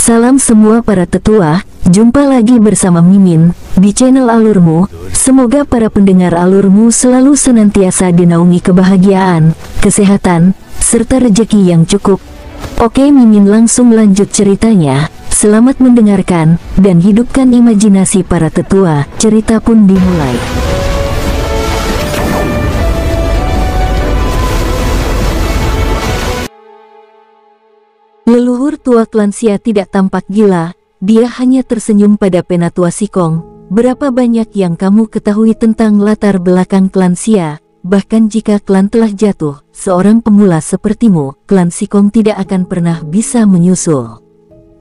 Salam semua para tetua, jumpa lagi bersama Mimin di channel Alurmu. Semoga para pendengar Alurmu selalu senantiasa dinaungi kebahagiaan, kesehatan, serta rezeki yang cukup. Oke, Mimin langsung lanjut ceritanya. Selamat mendengarkan dan hidupkan imajinasi para tetua. Cerita pun dimulai. Leluhur tua klan Xia tidak tampak gila, dia hanya tersenyum pada Penatua Sikong. Berapa banyak yang kamu ketahui tentang latar belakang klan Xia? Bahkan jika klan telah jatuh, seorang pemula sepertimu, klan Sikong tidak akan pernah bisa menyusul.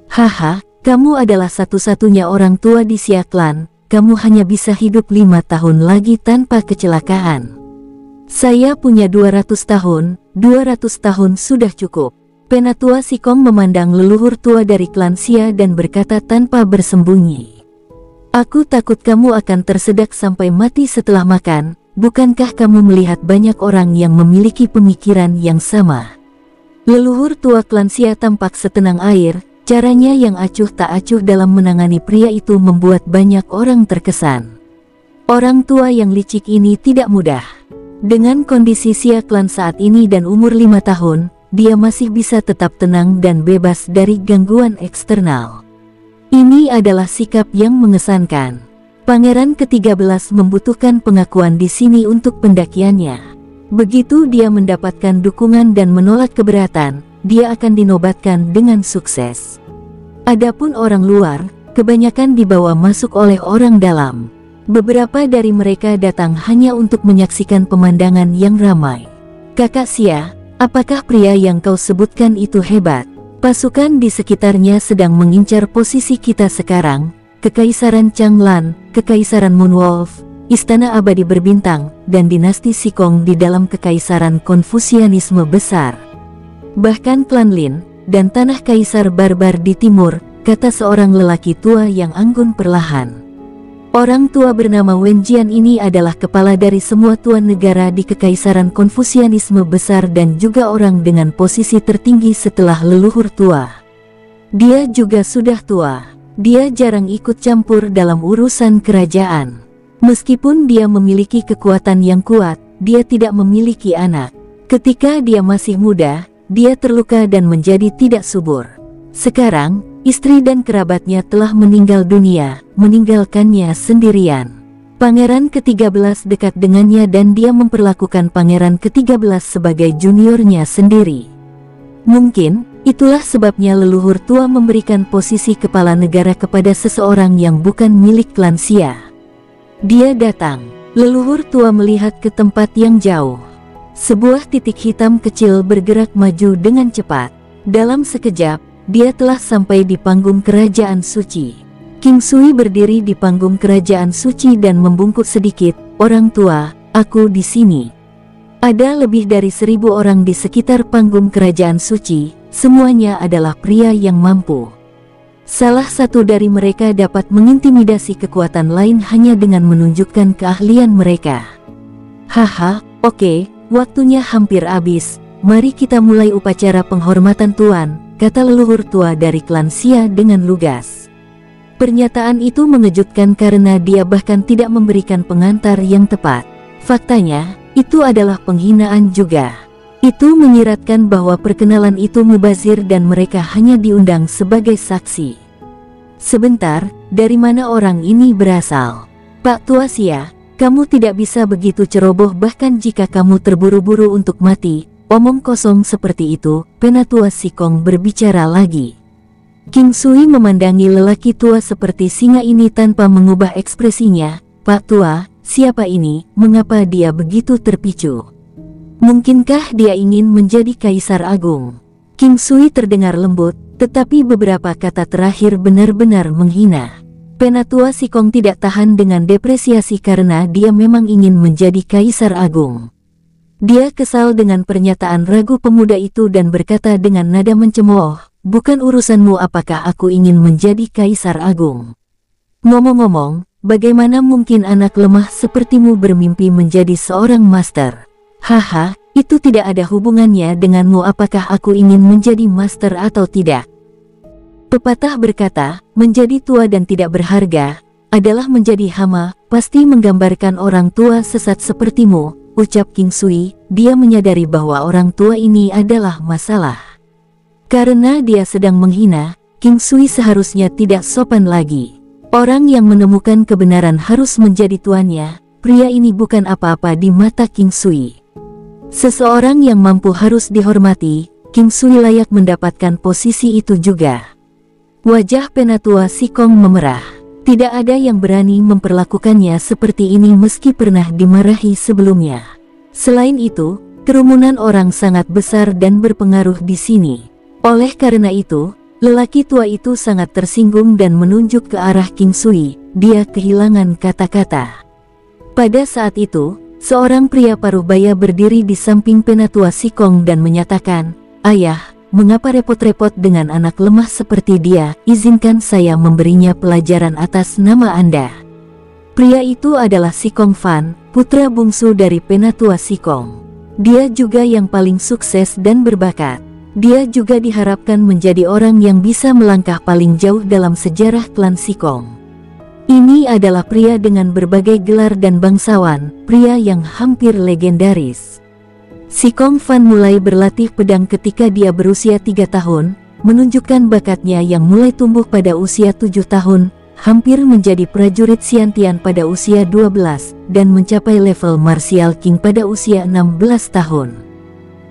Haha, kamu adalah satu-satunya orang tua di Xia klan, kamu hanya bisa hidup 5 tahun lagi tanpa kecelakaan. Saya punya 200 tahun, 200 tahun sudah cukup. Penatua Sikong memandang leluhur tua dari klan Xia dan berkata tanpa bersembunyi. Aku takut kamu akan tersedak sampai mati setelah makan, bukankah kamu melihat banyak orang yang memiliki pemikiran yang sama? Leluhur tua klan Xia tampak setenang air, caranya yang acuh tak acuh dalam menangani pria itu membuat banyak orang terkesan. Orang tua yang licik ini tidak mudah. Dengan kondisi Xia klan saat ini dan umur 5 tahun, dia masih bisa tetap tenang dan bebas dari gangguan eksternal. Ini adalah sikap yang mengesankan. Pangeran ke-13 membutuhkan pengakuan di sini untuk pendakiannya. Begitu dia mendapatkan dukungan dan menolak keberatan, dia akan dinobatkan dengan sukses. Adapun orang luar, kebanyakan dibawa masuk oleh orang dalam. Beberapa dari mereka datang hanya untuk menyaksikan pemandangan yang ramai. Kakak Xia, apakah pria yang kau sebutkan itu hebat? Pasukan di sekitarnya sedang mengincar posisi kita sekarang. Kekaisaran Changlan, Kekaisaran Moonwolf, Istana Abadi Berbintang, dan dinasti Sikong di dalam Kekaisaran Konfusianisme besar. Bahkan klan Lin, dan Tanah Kaisar Barbar di timur, kata seorang lelaki tua yang anggun perlahan. Orang tua bernama Wen Jian ini adalah kepala dari semua tuan negara di Kekaisaran Konfusianisme besar dan juga orang dengan posisi tertinggi setelah leluhur tua. Dia juga sudah tua. Dia jarang ikut campur dalam urusan kerajaan. Meskipun dia memiliki kekuatan yang kuat, dia tidak memiliki anak. Ketika dia masih muda, dia terluka dan menjadi tidak subur. Sekarang, istri dan kerabatnya telah meninggal dunia, meninggalkannya sendirian. Pangeran ke-13 dekat dengannya dan dia memperlakukan Pangeran ke-13 sebagai juniornya sendiri. Mungkin, itulah sebabnya leluhur tua memberikan posisi kepala negara kepada seseorang yang bukan milik klan Xia. Dia datang. Leluhur tua melihat ke tempat yang jauh. Sebuah titik hitam kecil bergerak maju dengan cepat. Dalam sekejap, dia telah sampai di panggung kerajaan suci. King Sui berdiri di panggung kerajaan suci dan membungkuk sedikit. Orang tua, aku di sini. Ada lebih dari 1000 orang di sekitar panggung kerajaan suci. Semuanya adalah pria yang mampu. Salah satu dari mereka dapat mengintimidasi kekuatan lain hanya dengan menunjukkan keahlian mereka. Haha, oke, waktunya hampir habis. Mari kita mulai upacara penghormatan tuan, kata leluhur tua dari klan Xia dengan lugas. Pernyataan itu mengejutkan karena dia bahkan tidak memberikan pengantar yang tepat. Faktanya, itu adalah penghinaan juga. Itu menyiratkan bahwa perkenalan itu mubazir dan mereka hanya diundang sebagai saksi. Sebentar, dari mana orang ini berasal? Pak Tua Xia, kamu tidak bisa begitu ceroboh bahkan jika kamu terburu-buru untuk mati. Omong kosong seperti itu, Penatua Sikong berbicara lagi. King Sui memandangi lelaki tua seperti singa ini tanpa mengubah ekspresinya. Pak Tua, siapa ini? Mengapa dia begitu terpicu? Mungkinkah dia ingin menjadi Kaisar Agung? King Sui terdengar lembut, tetapi beberapa kata terakhir benar-benar menghina. Penatua Sikong tidak tahan dengan depresiasi karena dia memang ingin menjadi Kaisar Agung. Dia kesal dengan pernyataan ragu pemuda itu dan berkata dengan nada mencemooh, bukan urusanmu apakah aku ingin menjadi Kaisar Agung. Ngomong-ngomong, bagaimana mungkin anak lemah sepertimu bermimpi menjadi seorang master? Haha, itu tidak ada hubungannya denganmu apakah aku ingin menjadi master atau tidak. Pepatah berkata, menjadi tua dan tidak berharga adalah menjadi hama, pasti menggambarkan orang tua sesat sepertimu, ucap King Sui. Dia menyadari bahwa orang tua ini adalah masalah. Karena dia sedang menghina, King Sui seharusnya tidak sopan lagi. Orang yang menemukan kebenaran harus menjadi tuannya. Pria ini bukan apa-apa di mata King Sui. Seseorang yang mampu harus dihormati. King Sui layak mendapatkan posisi itu juga. Wajah Penatua Sikong memerah. Tidak ada yang berani memperlakukannya seperti ini meski pernah dimarahi sebelumnya. Selain itu, kerumunan orang sangat besar dan berpengaruh di sini. Oleh karena itu, lelaki tua itu sangat tersinggung dan menunjuk ke arah King Sui. Dia kehilangan kata-kata. Pada saat itu, seorang pria paruh-baya berdiri di samping Penatua Sikong dan menyatakan, "Ayah, mengapa repot-repot dengan anak lemah seperti dia? Izinkan saya memberinya pelajaran atas nama Anda." Pria itu adalah Sikong Fan, putra bungsu dari Penatua Sikong. Dia juga yang paling sukses dan berbakat. Dia juga diharapkan menjadi orang yang bisa melangkah paling jauh dalam sejarah klan Sikong. Ini adalah pria dengan berbagai gelar dan bangsawan, pria yang hampir legendaris. Sikong Fan mulai berlatih pedang ketika dia berusia 3 tahun, menunjukkan bakatnya yang mulai tumbuh pada usia 7 tahun, hampir menjadi prajurit Xiantian pada usia 12, dan mencapai level Martial King pada usia 16 tahun.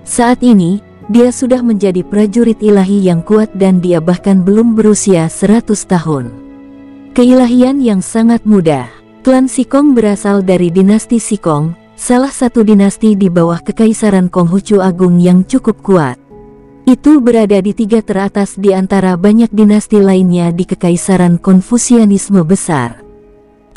Saat ini, dia sudah menjadi prajurit ilahi yang kuat dan dia bahkan belum berusia 100 tahun. Keilahian yang sangat mudah. Klan Sikong berasal dari dinasti Sikong, salah satu dinasti di bawah Kekaisaran Konghucu Agung yang cukup kuat. Itu berada di 3 teratas di antara banyak dinasti lainnya di Kekaisaran Konfusianisme besar.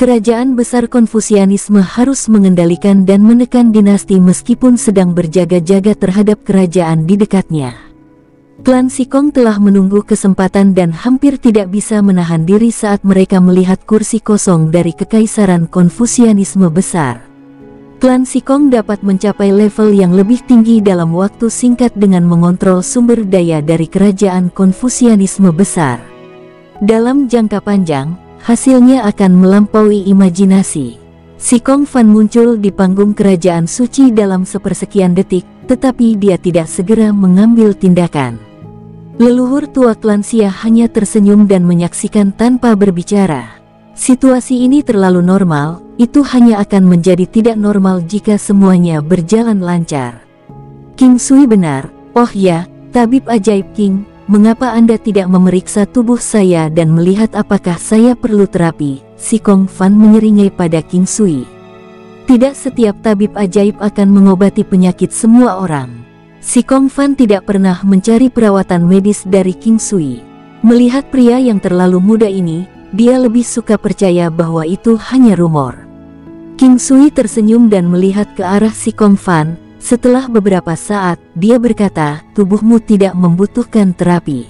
Kerajaan besar Konfusianisme harus mengendalikan dan menekan dinasti meskipun sedang berjaga-jaga terhadap kerajaan di dekatnya. Klan Sikong telah menunggu kesempatan dan hampir tidak bisa menahan diri saat mereka melihat kursi kosong dari Kekaisaran Konfusianisme besar. Klan Sikong dapat mencapai level yang lebih tinggi dalam waktu singkat dengan mengontrol sumber daya dari kerajaan Konfusianisme besar. Dalam jangka panjang, hasilnya akan melampaui imajinasi. Sikong Fan muncul di panggung kerajaan suci dalam sepersekian detik, tetapi dia tidak segera mengambil tindakan. Leluhur tua klan Xia hanya tersenyum dan menyaksikan tanpa berbicara. Situasi ini terlalu normal, itu hanya akan menjadi tidak normal jika semuanya berjalan lancar. King Sui benar, oh ya, tabib ajaib King, mengapa Anda tidak memeriksa tubuh saya dan melihat apakah saya perlu terapi? Sikong Fan menyeringai pada King Sui. Tidak setiap tabib ajaib akan mengobati penyakit semua orang. Sikong Fan tidak pernah mencari perawatan medis dari King Sui. Melihat pria yang terlalu muda ini, dia lebih suka percaya bahwa itu hanya rumor. King Sui tersenyum dan melihat ke arah Sikong Fan. Setelah beberapa saat, dia berkata, tubuhmu tidak membutuhkan terapi.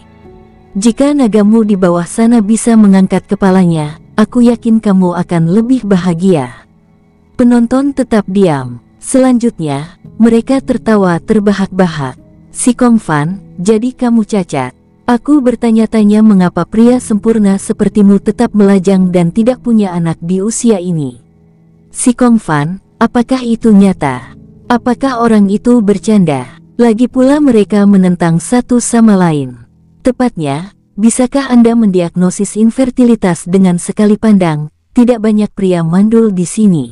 Jika nagamu di bawah sana bisa mengangkat kepalanya, aku yakin kamu akan lebih bahagia. Penonton tetap diam. Selanjutnya, mereka tertawa terbahak-bahak. Sikong Fan, jadi kamu cacat. Aku bertanya-tanya mengapa pria sempurna sepertimu tetap melajang dan tidak punya anak di usia ini. Sikong Fan, apakah itu nyata? Apakah orang itu bercanda? Lagi pula mereka menentang satu sama lain. Tepatnya, bisakah Anda mendiagnosis infertilitas dengan sekali pandang? Tidak banyak pria mandul di sini.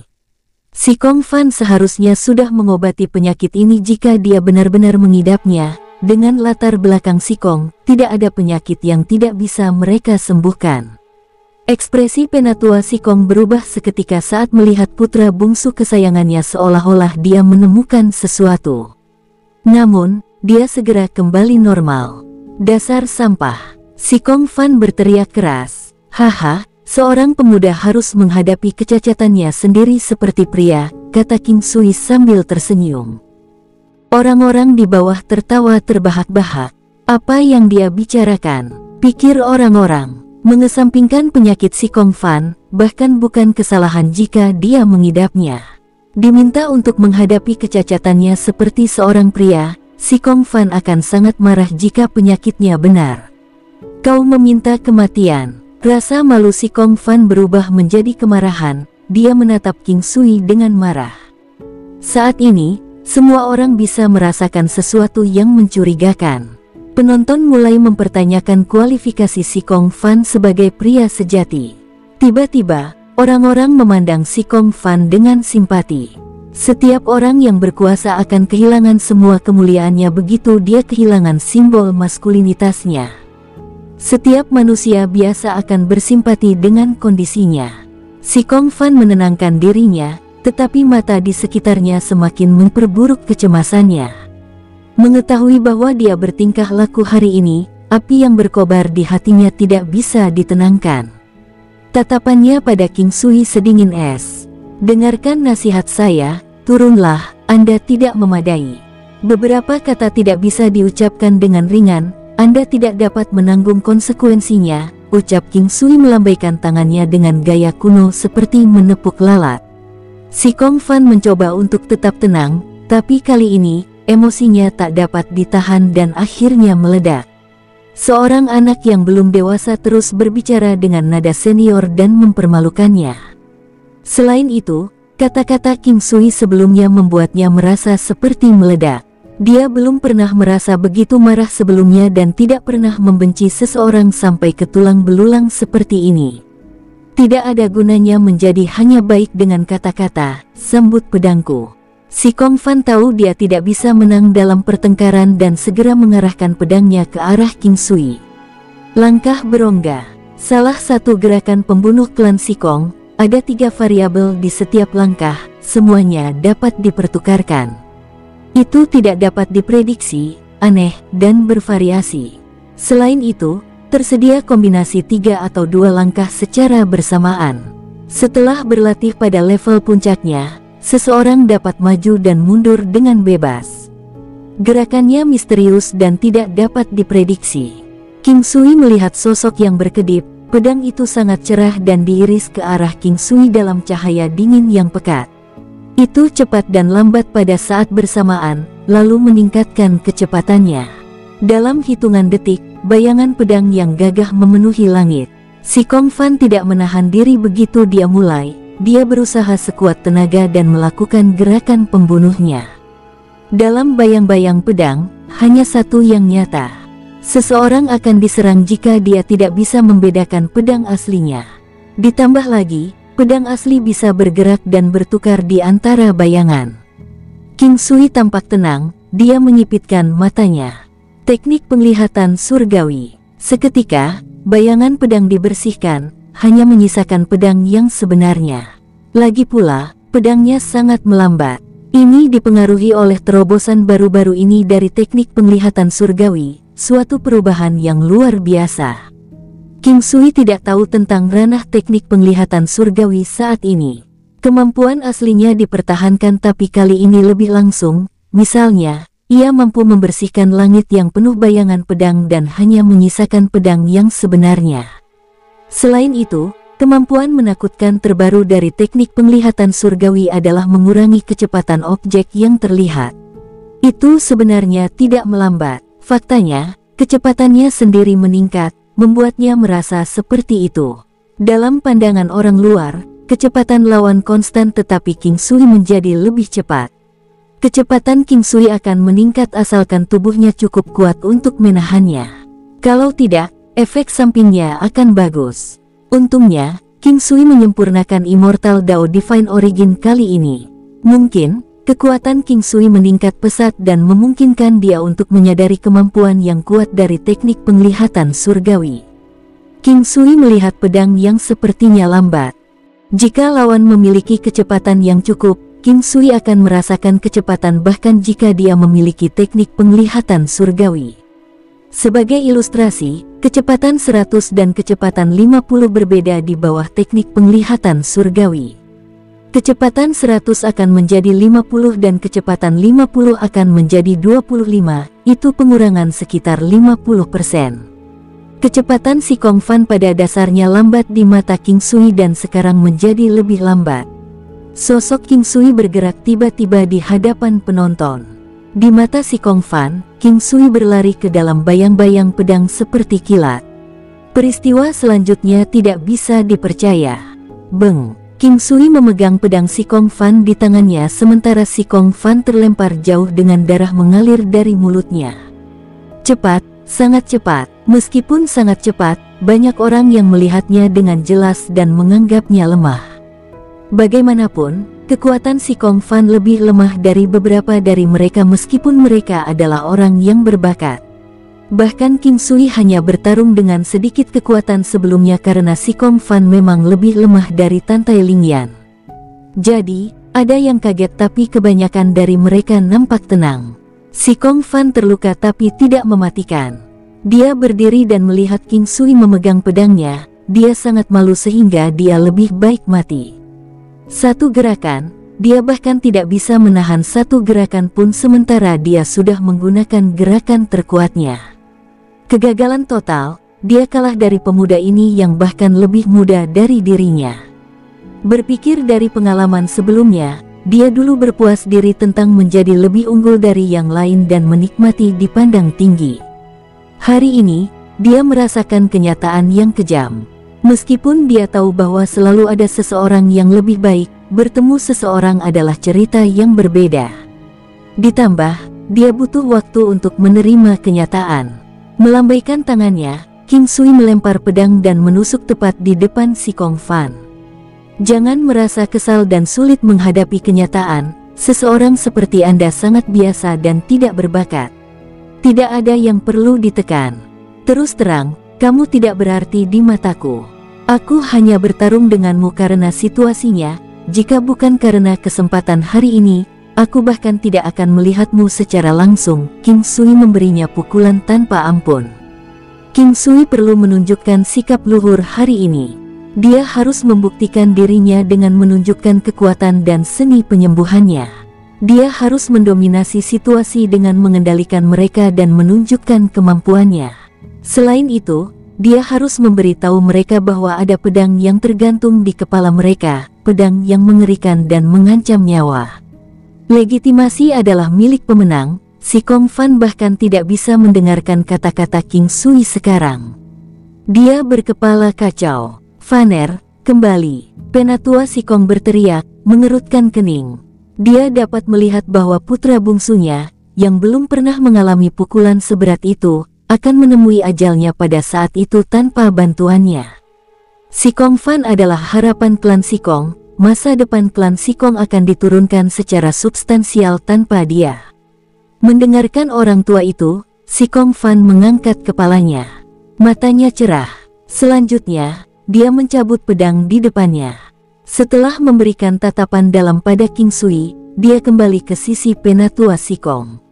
Sikong Fan seharusnya sudah mengobati penyakit ini jika dia benar-benar mengidapnya. Dengan latar belakang Sikong, tidak ada penyakit yang tidak bisa mereka sembuhkan. Ekspresi Penatua Sikong berubah seketika saat melihat putra bungsu kesayangannya seolah-olah dia menemukan sesuatu. Namun, dia segera kembali normal. Dasar sampah. Sikong Fan berteriak keras. Haha, seorang pemuda harus menghadapi kecacatannya sendiri seperti pria, kata King Sui sambil tersenyum. Orang-orang di bawah tertawa terbahak-bahak. Apa yang dia bicarakan? Pikir orang-orang. Mengesampingkan penyakit Sikong Fan, bahkan bukan kesalahan jika dia mengidapnya. Diminta untuk menghadapi kecacatannya seperti seorang pria, Sikong Fan akan sangat marah jika penyakitnya benar. Kau meminta kematian. Rasa malu si Kong Fan berubah menjadi kemarahan. Dia menatap King Sui dengan marah. Saat ini, semua orang bisa merasakan sesuatu yang mencurigakan. Penonton mulai mempertanyakan kualifikasi si Kong Fan sebagai pria sejati. Tiba-tiba, orang-orang memandang si Kong Fan dengan simpati. Setiap orang yang berkuasa akan kehilangan semua kemuliaannya begitu dia kehilangan simbol maskulinitasnya. Setiap manusia biasa akan bersimpati dengan kondisinya. Si Kong Fan menenangkan dirinya, tetapi mata di sekitarnya semakin memperburuk kecemasannya. Mengetahui bahwa dia bertingkah laku hari ini, api yang berkobar di hatinya tidak bisa ditenangkan. Tatapannya pada King Sui sedingin es. Dengarkan nasihat saya, turunlah, Anda tidak memadai. Beberapa kata tidak bisa diucapkan dengan ringan, Anda tidak dapat menanggung konsekuensinya, ucap King Sui melambaikan tangannya dengan gaya kuno seperti menepuk lalat. Si Kong Fan mencoba untuk tetap tenang, tapi kali ini, emosinya tak dapat ditahan dan akhirnya meledak. Seorang anak yang belum dewasa terus berbicara dengan nada senior dan mempermalukannya. Selain itu, kata-kata King Sui sebelumnya membuatnya merasa seperti meledak. Dia belum pernah merasa begitu marah sebelumnya dan tidak pernah membenci seseorang sampai ke tulang belulang seperti ini. Tidak ada gunanya menjadi hanya baik dengan kata-kata, sambut pedangku. Si Kong Fan tahu dia tidak bisa menang dalam pertengkaran dan segera mengarahkan pedangnya ke arah King Sui. Langkah berongga. Salah satu gerakan pembunuh klan Si Kong, ada 3 variabel di setiap langkah, semuanya dapat dipertukarkan. Itu tidak dapat diprediksi, aneh, dan bervariasi. Selain itu, tersedia kombinasi 3 atau 2 langkah secara bersamaan. Setelah berlatih pada level puncaknya, seseorang dapat maju dan mundur dengan bebas. Gerakannya misterius dan tidak dapat diprediksi. King Sui melihat sosok yang berkedip, pedang itu sangat cerah dan diiris ke arah King Sui dalam cahaya dingin yang pekat. Itu cepat dan lambat pada saat bersamaan, lalu meningkatkan kecepatannya. Dalam hitungan detik, bayangan pedang yang gagah memenuhi langit. Si Kong Fan tidak menahan diri begitu dia mulai. Dia berusaha sekuat tenaga dan melakukan gerakan pembunuhnya. Dalam bayang-bayang pedang, hanya satu yang nyata. Seseorang akan diserang jika dia tidak bisa membedakan pedang aslinya. Ditambah lagi, pedang asli bisa bergerak dan bertukar di antara bayangan. King Sui tampak tenang, dia menyipitkan matanya. Teknik penglihatan surgawi. Seketika, bayangan pedang dibersihkan, hanya menyisakan pedang yang sebenarnya. Lagi pula, pedangnya sangat melambat. Ini dipengaruhi oleh terobosan baru-baru ini dari teknik penglihatan surgawi, suatu perubahan yang luar biasa. King Sui tidak tahu tentang ranah teknik penglihatan surgawi saat ini. Kemampuan aslinya dipertahankan tapi kali ini lebih langsung, misalnya, ia mampu membersihkan langit yang penuh bayangan pedang dan hanya menyisakan pedang yang sebenarnya. Selain itu, kemampuan menakutkan terbaru dari teknik penglihatan surgawi adalah mengurangi kecepatan objek yang terlihat. Itu sebenarnya tidak melambat, faktanya, kecepatannya sendiri meningkat, membuatnya merasa seperti itu. Dalam pandangan orang luar, kecepatan lawan konstan tetapi King Sui menjadi lebih cepat. Kecepatan King Sui akan meningkat asalkan tubuhnya cukup kuat untuk menahannya. Kalau tidak, efek sampingnya akan bagus. Untungnya, King Sui menyempurnakan Immortal Dao Divine Origin kali ini. Mungkin, kekuatan King Sui meningkat pesat dan memungkinkan dia untuk menyadari kemampuan yang kuat dari teknik penglihatan surgawi. King Sui melihat pedang yang sepertinya lambat. Jika lawan memiliki kecepatan yang cukup, King Sui akan merasakan kecepatan bahkan jika dia memiliki teknik penglihatan surgawi. Sebagai ilustrasi, kecepatan 100 dan kecepatan 50 berbeda di bawah teknik penglihatan surgawi. Kecepatan 100 akan menjadi 50 dan kecepatan 50 akan menjadi 25, itu pengurangan sekitar 50%. Kecepatan Si Kong Fan pada dasarnya lambat di mata King Sui dan sekarang menjadi lebih lambat. Sosok King Sui bergerak tiba-tiba di hadapan penonton. Di mata Si Kong Fan, King Sui berlari ke dalam bayang-bayang pedang seperti kilat. Peristiwa selanjutnya tidak bisa dipercaya. Beng! King Sui memegang pedang Si Kong Fan di tangannya sementara Si Kong Fan terlempar jauh dengan darah mengalir dari mulutnya. Cepat, sangat cepat. Meskipun sangat cepat, banyak orang yang melihatnya dengan jelas dan menganggapnya lemah. Bagaimanapun, kekuatan Si Kong Fan lebih lemah dari beberapa dari mereka meskipun mereka adalah orang yang berbakat. Bahkan King Sui hanya bertarung dengan sedikit kekuatan sebelumnya karena Si Kong Fan memang lebih lemah dari Tan Tai Lingyan. Jadi, ada yang kaget tapi kebanyakan dari mereka nampak tenang. Si Kong Fan terluka tapi tidak mematikan. Dia berdiri dan melihat King Sui memegang pedangnya, dia sangat malu sehingga dia lebih baik mati. Satu gerakan, dia bahkan tidak bisa menahan satu gerakan pun sementara dia sudah menggunakan gerakan terkuatnya. Kegagalan total, dia kalah dari pemuda ini yang bahkan lebih muda dari dirinya. Berpikir dari pengalaman sebelumnya, dia dulu berpuas diri tentang menjadi lebih unggul dari yang lain dan menikmati dipandang tinggi. Hari ini, dia merasakan kenyataan yang kejam. Meskipun dia tahu bahwa selalu ada seseorang yang lebih baik, bertemu seseorang adalah cerita yang berbeda. Ditambah, dia butuh waktu untuk menerima kenyataan. Melambaikan tangannya, King Sui melempar pedang dan menusuk tepat di depan Si Kong Fan. Jangan merasa kesal dan sulit menghadapi kenyataan, seseorang seperti Anda sangat biasa dan tidak berbakat. Tidak ada yang perlu ditekan. Terus terang, kamu tidak berarti di mataku. Aku hanya bertarung denganmu karena situasinya, jika bukan karena kesempatan hari ini, aku bahkan tidak akan melihatmu secara langsung. King Sui memberinya pukulan tanpa ampun. King Sui perlu menunjukkan sikap luhur hari ini. Dia harus membuktikan dirinya dengan menunjukkan kekuatan dan seni penyembuhannya. Dia harus mendominasi situasi dengan mengendalikan mereka dan menunjukkan kemampuannya. Selain itu, dia harus memberitahu mereka bahwa ada pedang yang tergantung di kepala mereka, pedang yang mengerikan dan mengancam nyawa. Legitimasi adalah milik pemenang. Si Kong Fan bahkan tidak bisa mendengarkan kata-kata King Sui sekarang. Dia berkepala kacau. Vaner, kembali. Penatua Si Kong berteriak, mengerutkan kening. Dia dapat melihat bahwa putra bungsunya, yang belum pernah mengalami pukulan seberat itu, akan menemui ajalnya pada saat itu tanpa bantuannya. Si Kong Fan adalah harapan klan Si Kong. Masa depan klan Si Kong akan diturunkan secara substansial tanpa dia. Mendengarkan orang tua itu, Si Kong Fan mengangkat kepalanya. Matanya cerah. Selanjutnya, dia mencabut pedang di depannya. Setelah memberikan tatapan dalam pada King Sui, dia kembali ke sisi penatua Si Kong.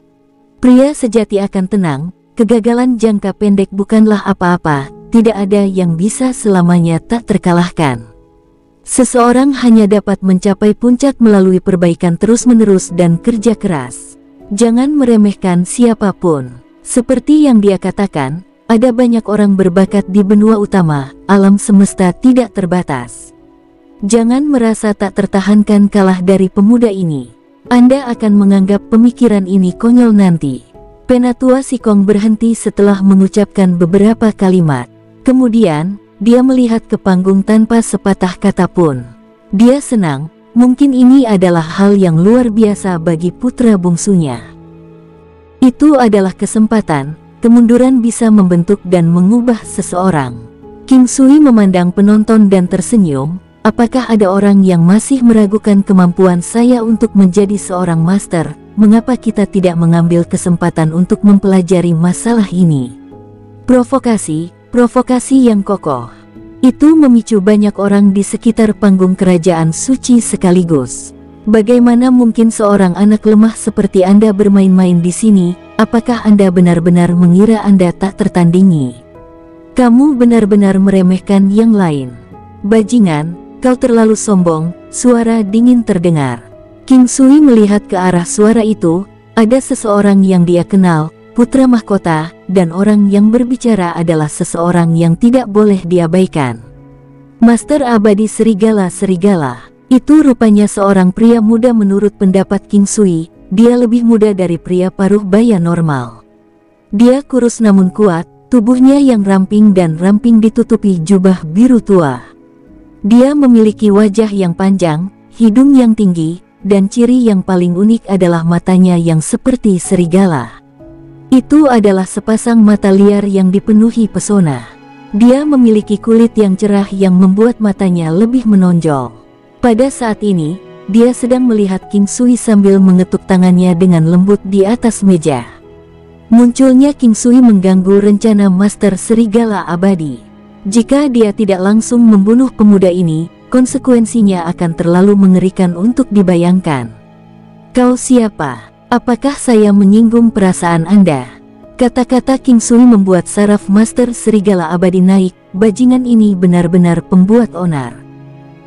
Pria sejati akan tenang, kegagalan jangka pendek bukanlah apa-apa, tidak ada yang bisa selamanya tak terkalahkan. Seseorang hanya dapat mencapai puncak melalui perbaikan terus-menerus dan kerja keras. Jangan meremehkan siapapun. Seperti yang dia katakan, ada banyak orang berbakat di benua utama, alam semesta tidak terbatas. Jangan merasa tak tertahankan kalah dari pemuda ini. Anda akan menganggap pemikiran ini konyol nanti. Penatua Si Kong berhenti setelah mengucapkan beberapa kalimat. Kemudian, dia melihat ke panggung tanpa sepatah kata pun. Dia senang, mungkin ini adalah hal yang luar biasa bagi putra bungsunya. Itu adalah kesempatan, kemunduran bisa membentuk dan mengubah seseorang. King Sui memandang penonton dan tersenyum, apakah ada orang yang masih meragukan kemampuan saya untuk menjadi seorang master? Mengapa kita tidak mengambil kesempatan untuk mempelajari masalah ini? Provokasi yang kokoh. Itu memicu banyak orang di sekitar panggung kerajaan suci sekaligus. Bagaimana mungkin seorang anak lemah seperti Anda bermain-main di sini? Apakah Anda benar-benar mengira Anda tak tertandingi? Kamu benar-benar meremehkan yang lain. Bajingan, kau terlalu sombong. Suara dingin terdengar. King Sui melihat ke arah suara itu. Ada seseorang yang dia kenal, putra mahkota, dan orang yang berbicara adalah seseorang yang tidak boleh diabaikan. Master abadi serigala. Itu rupanya seorang pria muda menurut pendapat King Sui. Dia lebih muda dari pria paruh baya normal. Dia kurus namun kuat, Tubuhnya yang ramping dan ramping ditutupi jubah biru tua. Dia memiliki wajah yang panjang, hidung yang tinggi, dan ciri yang paling unik adalah matanya yang seperti serigala. Itu adalah sepasang mata liar yang dipenuhi pesona. Dia memiliki kulit yang cerah yang membuat matanya lebih menonjol. Pada saat ini, dia sedang melihat King Sui sambil mengetuk tangannya dengan lembut di atas meja. Munculnya King Sui mengganggu rencana Master Serigala Abadi. Jika dia tidak langsung membunuh pemuda ini, konsekuensinya akan terlalu mengerikan untuk dibayangkan. Kau siapa? Apakah saya menyinggung perasaan Anda? Kata-kata King Sui membuat saraf Master Serigala Abadi naik. Bajingan ini benar-benar pembuat onar.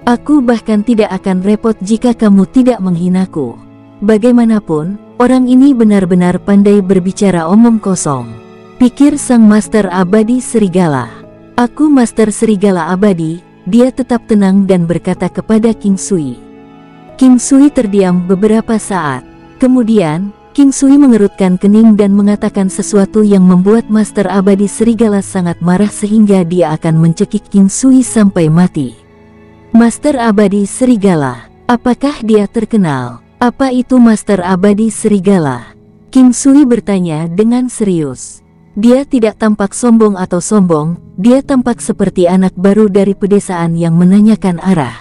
Aku bahkan tidak akan repot jika kamu tidak menghinaku. Bagaimanapun, orang ini benar-benar pandai berbicara omong kosong, pikir sang Master Abadi Serigala. Aku Master Serigala Abadi. Dia tetap tenang dan berkata kepada King Sui. King Sui terdiam beberapa saat. Kemudian, King Sui mengerutkan kening dan mengatakan sesuatu yang membuat Master Abadi Serigala sangat marah sehingga dia akan mencekik King Sui sampai mati. Master Abadi Serigala, apakah dia terkenal? Apa itu Master Abadi Serigala? King Sui bertanya dengan serius. Dia tidak tampak sombong atau sombong, dia tampak seperti anak baru dari pedesaan yang menanyakan arah.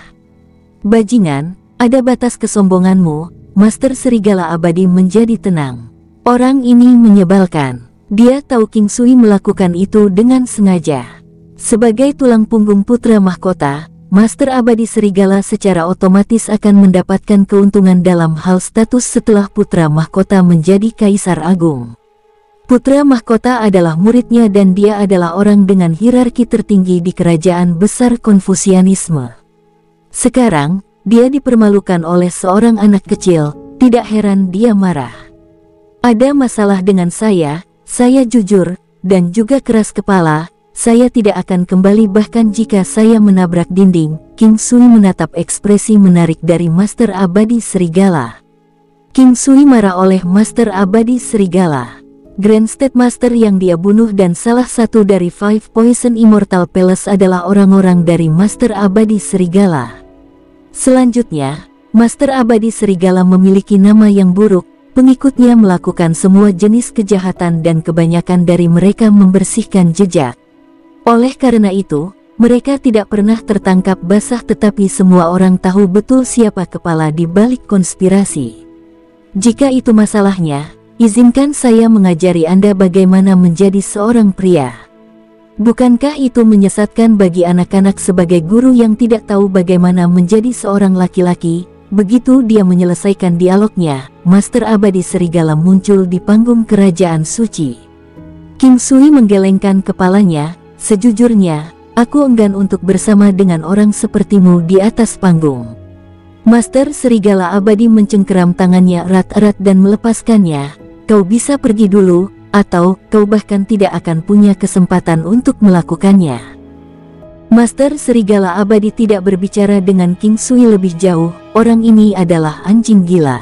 Bajingan, ada batas kesombonganmu. Master Serigala Abadi menjadi tenang. Orang ini menyebalkan. Dia tahu King Sui melakukan itu dengan sengaja. Sebagai tulang punggung putra mahkota, Master Abadi Serigala secara otomatis akan mendapatkan keuntungan dalam hal status setelah putra mahkota menjadi Kaisar Agung. Putra mahkota adalah muridnya dan dia adalah orang dengan hierarki tertinggi di kerajaan besar Konfusianisme. Sekarang, dia dipermalukan oleh seorang anak kecil, tidak heran dia marah. Ada masalah dengan saya jujur, dan juga keras kepala. Saya tidak akan kembali bahkan jika saya menabrak dinding. King Sui menatap ekspresi menarik dari Master Abadi Serigala. King Sui marah oleh Master Abadi Serigala. Grand State Master yang dia bunuh dan salah satu dari Five Poison Immortal Palace adalah orang-orang dari Master Abadi Serigala. Selanjutnya, Master Abadi Serigala memiliki nama yang buruk. Pengikutnya melakukan semua jenis kejahatan dan kebanyakan dari mereka membersihkan jejak. Oleh karena itu, mereka tidak pernah tertangkap basah tetapi semua orang tahu betul siapa kepala di balik konspirasi. Jika itu masalahnya, izinkan saya mengajari Anda bagaimana menjadi seorang pria. Bukankah itu menyesatkan bagi anak-anak sebagai guru yang tidak tahu bagaimana menjadi seorang laki-laki? Begitu dia menyelesaikan dialognya, Master Abadi Serigala muncul di panggung kerajaan suci. King Sui menggelengkan kepalanya. Sejujurnya, aku enggan untuk bersama dengan orang sepertimu di atas panggung. Master Serigala Abadi mencengkeram tangannya erat-erat dan melepaskannya. Kau bisa pergi dulu, atau kau bahkan tidak akan punya kesempatan untuk melakukannya. Master Serigala Abadi tidak berbicara dengan King Sui lebih jauh. Orang ini adalah anjing gila.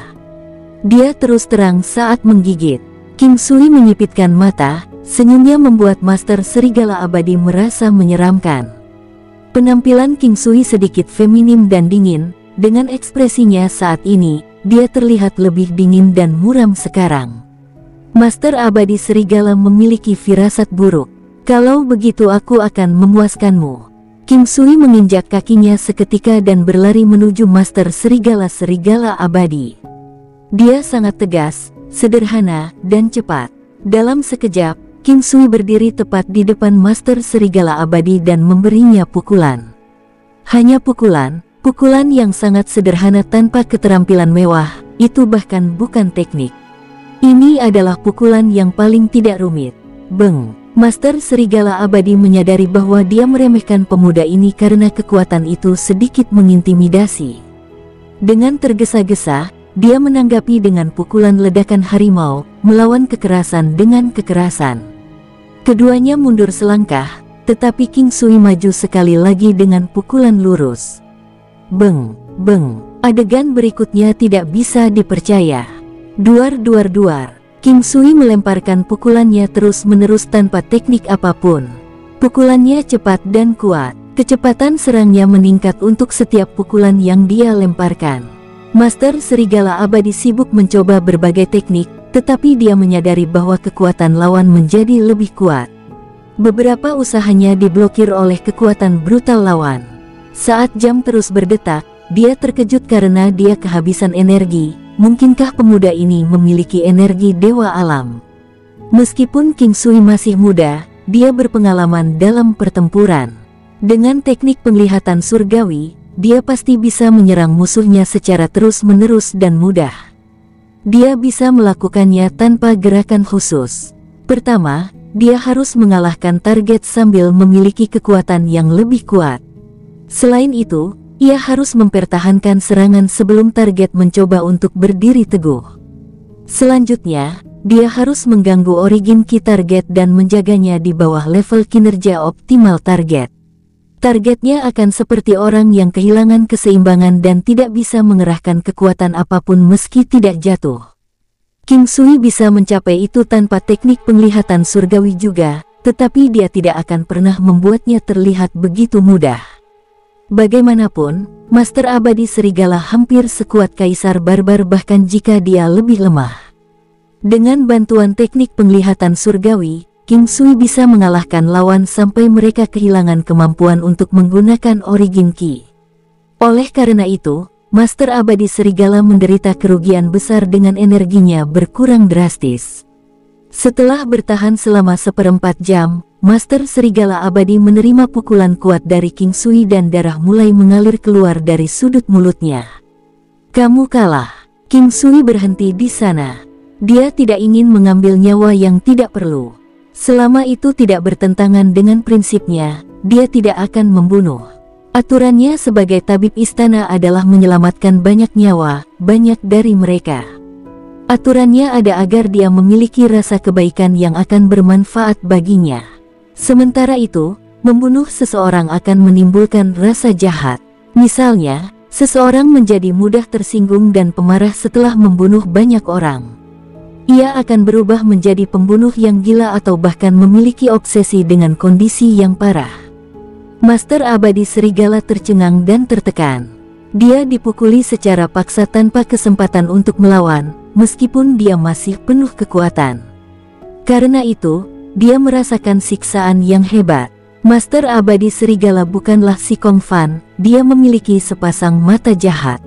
Dia terus terang saat menggigit. King Sui menyipitkan mata. Senyumnya membuat Master Serigala Abadi merasa menyeramkan. Penampilan King Sui sedikit feminim dan dingin. Dengan ekspresinya saat ini, dia terlihat lebih dingin dan muram sekarang. Master Abadi Serigala memiliki firasat buruk. Kalau begitu aku akan memuaskanmu. King Sui menginjak kakinya seketika dan berlari menuju Master Serigala Abadi. Dia sangat tegas, sederhana, dan cepat. Dalam sekejap, King Sui berdiri tepat di depan Master Serigala Abadi dan memberinya pukulan. Hanya pukulan yang sangat sederhana tanpa keterampilan mewah, itu bahkan bukan teknik. Ini adalah pukulan yang paling tidak rumit. Beng! Master Serigala Abadi menyadari bahwa dia meremehkan pemuda ini karena kekuatan itu sedikit mengintimidasi. Dengan tergesa-gesa, dia menanggapi dengan pukulan ledakan harimau, melawan kekerasan dengan kekerasan. Keduanya mundur selangkah, tetapi King Sui maju sekali lagi dengan pukulan lurus. Beng, beng, adegan berikutnya tidak bisa dipercaya. Duar. King Sui melemparkan pukulannya terus-menerus tanpa teknik apapun. Pukulannya cepat dan kuat. Kecepatan serangnya meningkat untuk setiap pukulan yang dia lemparkan. Master Serigala Abadi sibuk mencoba berbagai teknik, tetapi dia menyadari bahwa kekuatan lawan menjadi lebih kuat. Beberapa usahanya diblokir oleh kekuatan brutal lawan. Saat jam terus berdetak, dia terkejut karena dia kehabisan energi. Mungkinkah pemuda ini memiliki energi dewa alam? Meskipun King Sui masih muda, dia berpengalaman dalam pertempuran. Dengan teknik penglihatan surgawi, dia pasti bisa menyerang musuhnya secara terus-menerus dan mudah. Dia bisa melakukannya tanpa gerakan khusus. Pertama, dia harus mengalahkan target sambil memiliki kekuatan yang lebih kuat. Selain itu, ia harus mempertahankan serangan sebelum target mencoba untuk berdiri teguh. Selanjutnya, dia harus mengganggu origin ki target dan menjaganya di bawah level kinerja optimal target. Targetnya akan seperti orang yang kehilangan keseimbangan dan tidak bisa mengerahkan kekuatan apapun meski tidak jatuh. King Sui bisa mencapai itu tanpa teknik penglihatan surgawi juga, tetapi dia tidak akan pernah membuatnya terlihat begitu mudah. Bagaimanapun, Master Abadi Serigala hampir sekuat Kaisar Barbar bahkan jika dia lebih lemah. Dengan bantuan teknik penglihatan surgawi, King Sui bisa mengalahkan lawan sampai mereka kehilangan kemampuan untuk menggunakan origin ki. Oleh karena itu, Master Abadi Serigala menderita kerugian besar dengan energinya berkurang drastis. Setelah bertahan selama 1/4 jam, Master Serigala Abadi menerima pukulan kuat dari King Sui dan darah mulai mengalir keluar dari sudut mulutnya. Kamu kalah. King Sui berhenti di sana. Dia tidak ingin mengambil nyawa yang tidak perlu. Selama itu tidak bertentangan dengan prinsipnya, dia tidak akan membunuh. Aturannya sebagai tabib istana adalah menyelamatkan banyak nyawa, banyak dari mereka. Aturannya ada agar dia memiliki rasa kebaikan yang akan bermanfaat baginya. Sementara itu, membunuh seseorang akan menimbulkan rasa jahat. Misalnya, seseorang menjadi mudah tersinggung dan pemarah setelah membunuh banyak orang. Ia akan berubah menjadi pembunuh yang gila atau bahkan memiliki obsesi dengan kondisi yang parah. Master Abadi Serigala tercengang dan tertekan. Dia dipukuli secara paksa tanpa kesempatan untuk melawan, meskipun dia masih penuh kekuatan. Karena itu, dia merasakan siksaan yang hebat. Master Abadi Serigala bukanlah si Kong Fan, dia memiliki sepasang mata jahat.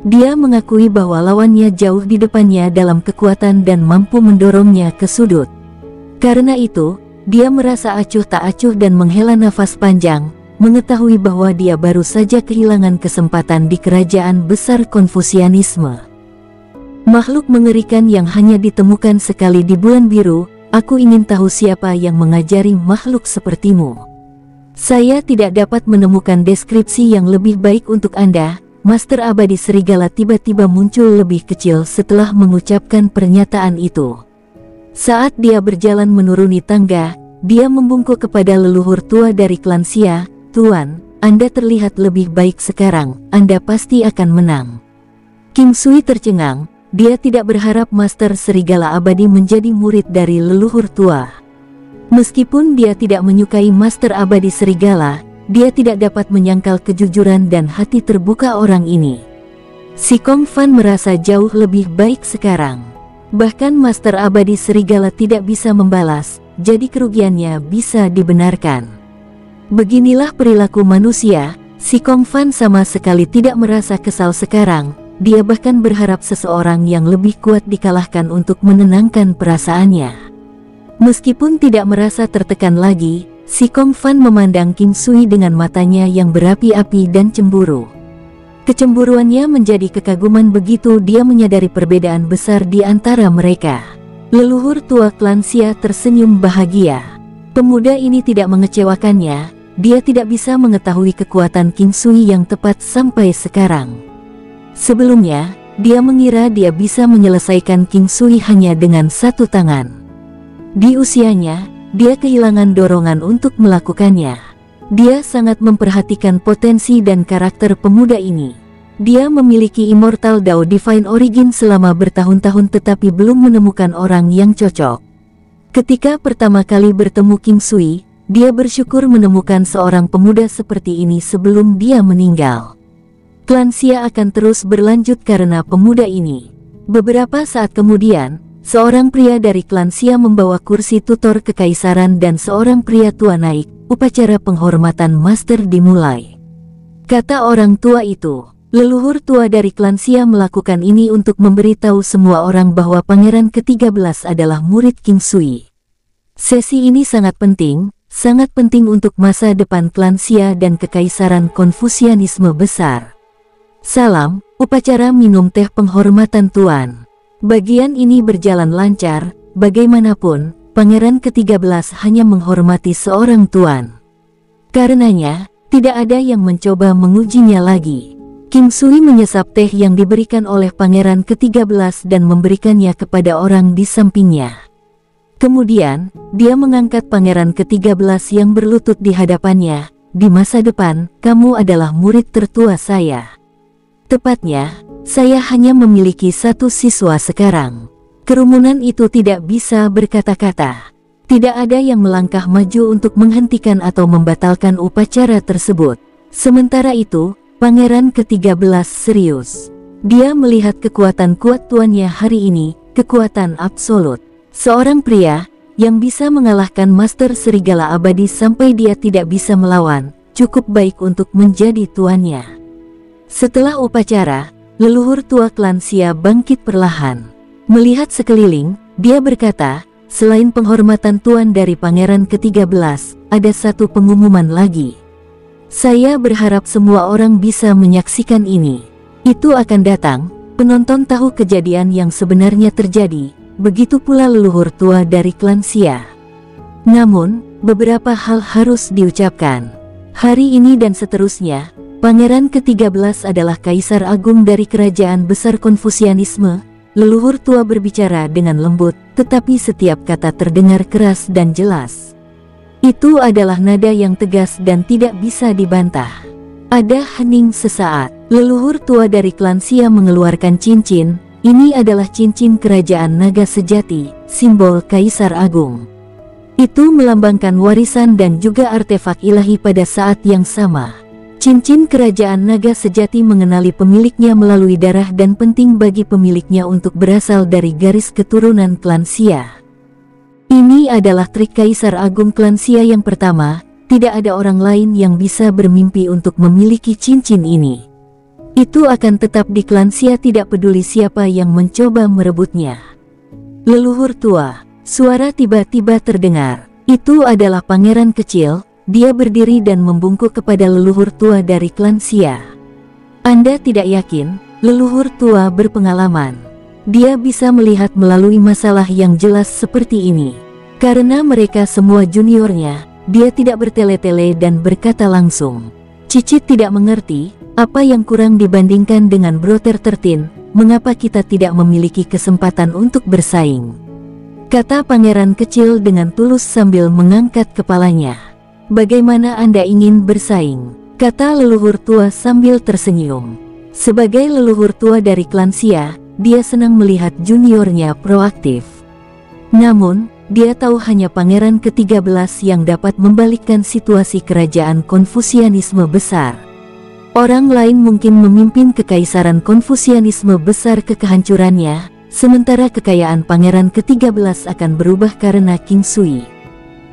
Dia mengakui bahwa lawannya jauh di depannya dalam kekuatan dan mampu mendorongnya ke sudut. Karena itu, dia merasa acuh tak acuh dan menghela nafas panjang, mengetahui bahwa dia baru saja kehilangan kesempatan di kerajaan besar Konfusianisme. Makhluk mengerikan yang hanya ditemukan sekali di bulan biru. Aku ingin tahu siapa yang mengajari makhluk sepertimu. Saya tidak dapat menemukan deskripsi yang lebih baik untuk Anda. Master Abadi Serigala tiba-tiba muncul lebih kecil setelah mengucapkan pernyataan itu. Saat dia berjalan menuruni tangga, dia membungkuk kepada leluhur tua dari klan Xia. Tuan, Anda terlihat lebih baik sekarang, Anda pasti akan menang. King Sui tercengang. Dia tidak berharap Master Serigala Abadi menjadi murid dari leluhur tua. Meskipun dia tidak menyukai Master Abadi Serigala, dia tidak dapat menyangkal kejujuran dan hati terbuka orang ini. Si Kong Fan merasa jauh lebih baik sekarang. Bahkan Master Abadi Serigala tidak bisa membalas, jadi kerugiannya bisa dibenarkan. Beginilah perilaku manusia, si Kong Fan sama sekali tidak merasa kesal sekarang. Dia bahkan berharap seseorang yang lebih kuat dikalahkan untuk menenangkan perasaannya. Meskipun tidak merasa tertekan lagi, si Kong Fan memandang King Sui dengan matanya yang berapi-api dan cemburu. Kecemburuannya menjadi kekaguman begitu dia menyadari perbedaan besar di antara mereka. Leluhur tua klan Xia tersenyum bahagia. Pemuda ini tidak mengecewakannya, dia tidak bisa mengetahui kekuatan King Sui yang tepat sampai sekarang. Sebelumnya, dia mengira dia bisa menyelesaikan King Sui hanya dengan satu tangan. Di usianya, dia kehilangan dorongan untuk melakukannya. Dia sangat memperhatikan potensi dan karakter pemuda ini. Dia memiliki Immortal Dao Divine Origin selama bertahun-tahun tetapi belum menemukan orang yang cocok. Ketika pertama kali bertemu King Sui, dia bersyukur menemukan seorang pemuda seperti ini sebelum dia meninggal. Klan Xia akan terus berlanjut karena pemuda ini. Beberapa saat kemudian, seorang pria dari klan Xia membawa kursi tutor kekaisaran dan seorang pria tua naik. Upacara penghormatan master dimulai. Kata orang tua itu, leluhur tua dari klan Xia melakukan ini untuk memberitahu semua orang bahwa pangeran ke-13 adalah murid King Sui. Sesi ini sangat penting untuk masa depan klan Xia dan kekaisaran Konfusianisme besar. Salam, upacara minum teh penghormatan tuan. Bagian ini berjalan lancar, bagaimanapun, pangeran ke-13 hanya menghormati seorang tuan. Karenanya, tidak ada yang mencoba mengujinya lagi. King Sui menyesap teh yang diberikan oleh pangeran ke-13 dan memberikannya kepada orang di sampingnya. Kemudian, dia mengangkat pangeran ke-13 yang berlutut di hadapannya. Di masa depan, kamu adalah murid tertua saya. Tepatnya, saya hanya memiliki satu siswa sekarang. Kerumunan itu tidak bisa berkata-kata. Tidak ada yang melangkah maju untuk menghentikan atau membatalkan upacara tersebut. Sementara itu, pangeran ke-13 serius. Dia melihat kekuatan kuat tuannya hari ini, kekuatan absolut. Seorang pria yang bisa mengalahkan Master Serigala Abadi sampai dia tidak bisa melawan, cukup baik untuk menjadi tuannya. Setelah upacara, leluhur tua klan Xia bangkit perlahan. Melihat sekeliling, dia berkata, selain penghormatan tuan dari pangeran ke-13, ada satu pengumuman lagi. Saya berharap semua orang bisa menyaksikan ini. Itu akan datang, penonton tahu kejadian yang sebenarnya terjadi, begitu pula leluhur tua dari klan Xia. Namun, beberapa hal harus diucapkan. Hari ini dan seterusnya, pangeran ke-13 adalah kaisar agung dari kerajaan besar Konfusianisme. Leluhur tua berbicara dengan lembut, tetapi setiap kata terdengar keras dan jelas. Itu adalah nada yang tegas dan tidak bisa dibantah. Ada hening sesaat. Leluhur tua dari klan Xia mengeluarkan cincin. Ini adalah cincin kerajaan naga sejati, simbol kaisar agung. Itu melambangkan warisan dan juga artefak ilahi pada saat yang sama. Cincin kerajaan naga sejati mengenali pemiliknya melalui darah dan penting bagi pemiliknya untuk berasal dari garis keturunan klan Xia. Ini adalah trik kaisar agung klan Xia yang pertama, tidak ada orang lain yang bisa bermimpi untuk memiliki cincin ini. Itu akan tetap di klan Xia tidak peduli siapa yang mencoba merebutnya. Leluhur tua, suara tiba-tiba terdengar. Itu adalah pangeran kecil. Dia berdiri dan membungkuk kepada leluhur tua dari klan Xia. Anda tidak yakin, leluhur tua berpengalaman. Dia bisa melihat melalui masalah yang jelas seperti ini. Karena mereka semua juniornya, dia tidak bertele-tele dan berkata langsung. Cicit tidak mengerti, apa yang kurang dibandingkan dengan Brother 13, mengapa kita tidak memiliki kesempatan untuk bersaing? Kata pangeran kecil dengan tulus sambil mengangkat kepalanya. Bagaimana Anda ingin bersaing? Kata leluhur tua sambil tersenyum. Sebagai leluhur tua dari klan Xia, dia senang melihat juniornya proaktif. Namun, dia tahu hanya pangeran ke-13 yang dapat membalikkan situasi kerajaan Konfusianisme besar. Orang lain mungkin memimpin kekaisaran Konfusianisme besar ke kehancurannya, sementara kekayaan pangeran ke-13 akan berubah karena King Sui.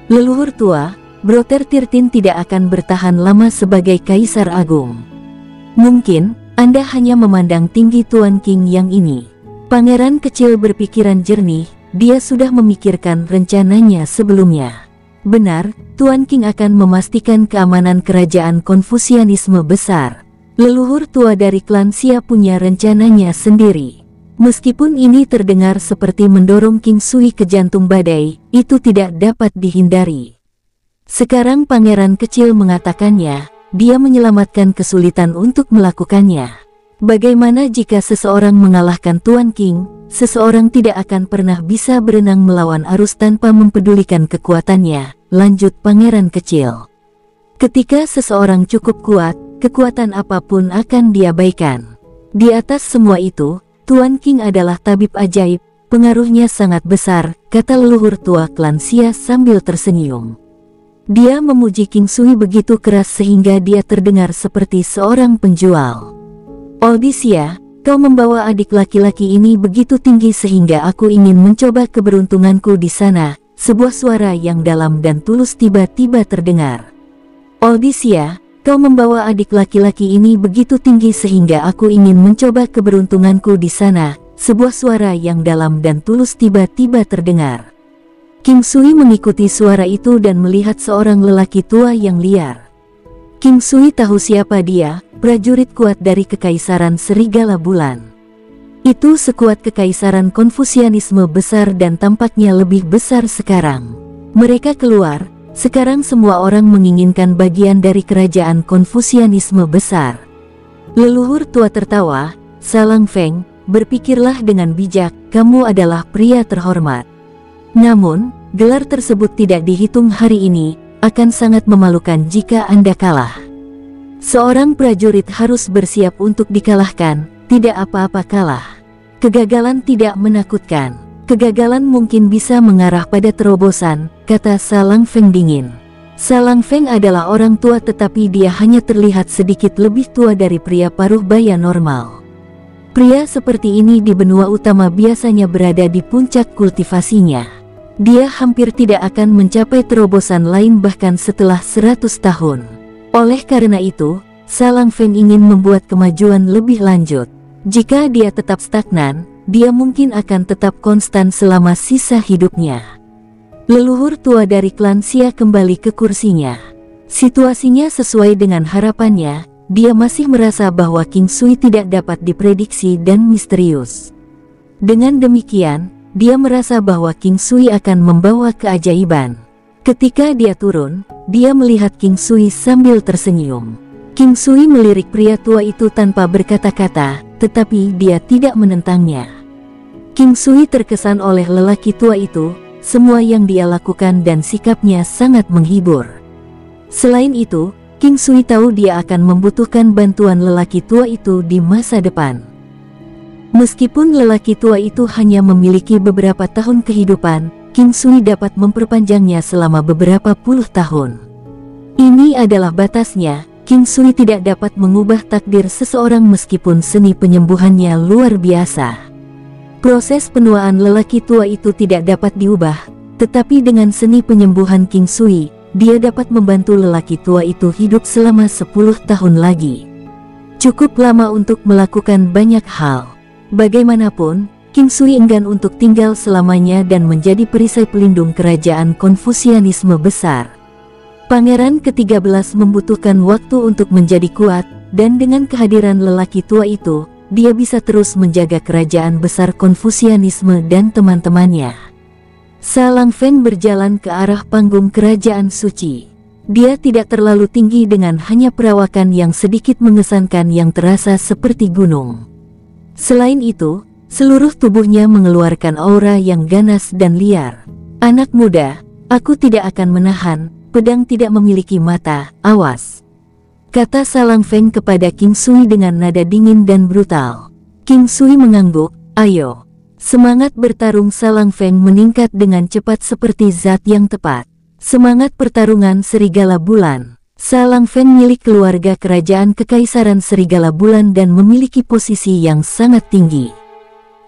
Leluhur tua, Brother 13 tidak akan bertahan lama sebagai kaisar agung. Mungkin, Anda hanya memandang tinggi Tuan King yang ini. Pangeran kecil berpikiran jernih, dia sudah memikirkan rencananya sebelumnya. Benar, Tuan King akan memastikan keamanan kerajaan Konfusianisme besar. Leluhur tua dari klan Xia punya rencananya sendiri. Meskipun ini terdengar seperti mendorong King Sui ke jantung badai, itu tidak dapat dihindari. Sekarang pangeran kecil mengatakannya, dia menyelamatkan kesulitan untuk melakukannya. Bagaimana jika seseorang mengalahkan Tuan King, seseorang tidak akan pernah bisa berenang melawan arus tanpa mempedulikan kekuatannya, lanjut pangeran kecil. Ketika seseorang cukup kuat, kekuatan apapun akan diabaikan. Di atas semua itu, Tuan King adalah tabib ajaib, pengaruhnya sangat besar, kata leluhur tua klan Xia sambil tersenyum. Dia memuji King Sui begitu keras sehingga dia terdengar seperti seorang penjual. Odysseus, kau membawa adik laki-laki ini begitu tinggi sehingga aku ingin mencoba keberuntunganku di sana. Sebuah suara yang dalam dan tulus tiba-tiba terdengar. Odysseus, kau membawa adik laki-laki ini begitu tinggi sehingga aku ingin mencoba keberuntunganku di sana. Sebuah suara yang dalam dan tulus tiba-tiba terdengar. King Sui mengikuti suara itu dan melihat seorang lelaki tua yang liar. King Sui tahu siapa dia, prajurit kuat dari Kekaisaran Serigala Bulan. Itu sekuat Kekaisaran Konfusianisme besar dan tampaknya lebih besar sekarang. Mereka keluar. Sekarang semua orang menginginkan bagian dari kerajaan Konfusianisme besar. Leluhur tua tertawa, Salang Feng, berpikirlah dengan bijak, kamu adalah pria terhormat. Namun, gelar tersebut tidak dihitung hari ini, akan sangat memalukan jika Anda kalah. Seorang prajurit harus bersiap untuk dikalahkan, tidak apa-apa kalah. Kegagalan tidak menakutkan. Kegagalan mungkin bisa mengarah pada terobosan, kata Salang Feng dingin. Salang Feng adalah orang tua tetapi dia hanya terlihat sedikit lebih tua dari pria paruh baya normal. Pria seperti ini di benua utama biasanya berada di puncak kultivasinya. Dia hampir tidak akan mencapai terobosan lain bahkan setelah 100 tahun. Oleh karena itu, Salang Feng ingin membuat kemajuan lebih lanjut. Jika dia tetap stagnan, dia mungkin akan tetap konstan selama sisa hidupnya. Leluhur tua dari klan Xia kembali ke kursinya. Situasinya sesuai dengan harapannya, dia masih merasa bahwa King Sui tidak dapat diprediksi dan misterius. Dengan demikian, dia merasa bahwa King Sui akan membawa keajaiban. Ketika dia turun, dia melihat King Sui sambil tersenyum. King Sui melirik pria tua itu tanpa berkata-kata, tetapi dia tidak menentangnya. King Sui terkesan oleh lelaki tua itu, semua yang dia lakukan dan sikapnya sangat menghibur. Selain itu, King Sui tahu dia akan membutuhkan bantuan lelaki tua itu di masa depan. Meskipun lelaki tua itu hanya memiliki beberapa tahun kehidupan, King Sui dapat memperpanjangnya selama beberapa puluh tahun. Ini adalah batasnya. King Sui tidak dapat mengubah takdir seseorang meskipun seni penyembuhannya luar biasa. Proses penuaan lelaki tua itu tidak dapat diubah, tetapi dengan seni penyembuhan King Sui, dia dapat membantu lelaki tua itu hidup selama 10 tahun lagi. Cukup lama untuk melakukan banyak hal. Bagaimanapun, King Sui enggan untuk tinggal selamanya dan menjadi perisai pelindung kerajaan Konfusianisme besar. Pangeran ke-13 membutuhkan waktu untuk menjadi kuat, dan dengan kehadiran lelaki tua itu, dia bisa terus menjaga kerajaan besar Konfusianisme dan teman-temannya. Salang Feng berjalan ke arah panggung kerajaan suci. Dia tidak terlalu tinggi dengan hanya perawakan yang sedikit mengesankan yang terasa seperti gunung. Selain itu, seluruh tubuhnya mengeluarkan aura yang ganas dan liar. Anak muda, aku tidak akan menahan. Pedang tidak memiliki mata, awas. Kata Salang Feng kepada King Sui dengan nada dingin dan brutal. King Sui mengangguk, ayo. Semangat bertarung Salang Feng meningkat dengan cepat seperti zat yang tepat. Semangat pertarungan Serigala Bulan. Salang Feng milik keluarga kerajaan Kekaisaran Serigala Bulan dan memiliki posisi yang sangat tinggi.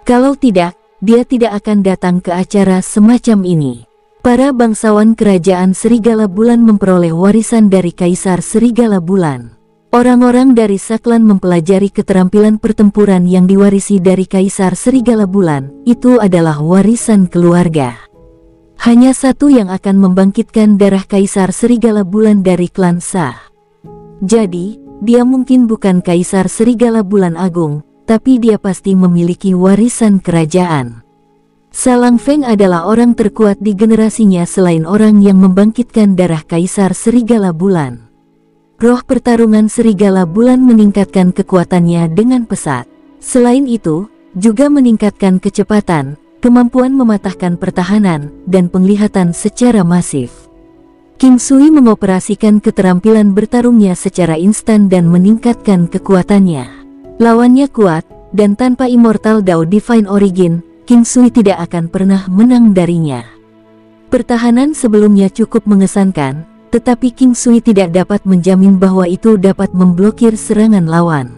Kalau tidak, dia tidak akan datang ke acara semacam ini. Para bangsawan kerajaan Serigala Bulan memperoleh warisan dari Kaisar Serigala Bulan. Orang-orang dari Saklan mempelajari keterampilan pertempuran yang diwarisi dari Kaisar Serigala Bulan, itu adalah warisan keluarga. Hanya satu yang akan membangkitkan darah Kaisar Serigala Bulan dari klan Sa. Jadi, dia mungkin bukan Kaisar Serigala Bulan Agung, tapi dia pasti memiliki warisan kerajaan. Salang Feng adalah orang terkuat di generasinya selain orang yang membangkitkan darah Kaisar Serigala Bulan. Roh pertarungan Serigala Bulan meningkatkan kekuatannya dengan pesat. Selain itu, juga meningkatkan kecepatan, kemampuan mematahkan pertahanan, dan penglihatan secara masif. King Sui mengoperasikan keterampilan bertarungnya secara instan dan meningkatkan kekuatannya. Lawannya kuat, dan tanpa Immortal Dao Divine Origin, King Sui tidak akan pernah menang darinya. Pertahanan sebelumnya cukup mengesankan, tetapi King Sui tidak dapat menjamin bahwa itu dapat memblokir serangan lawan.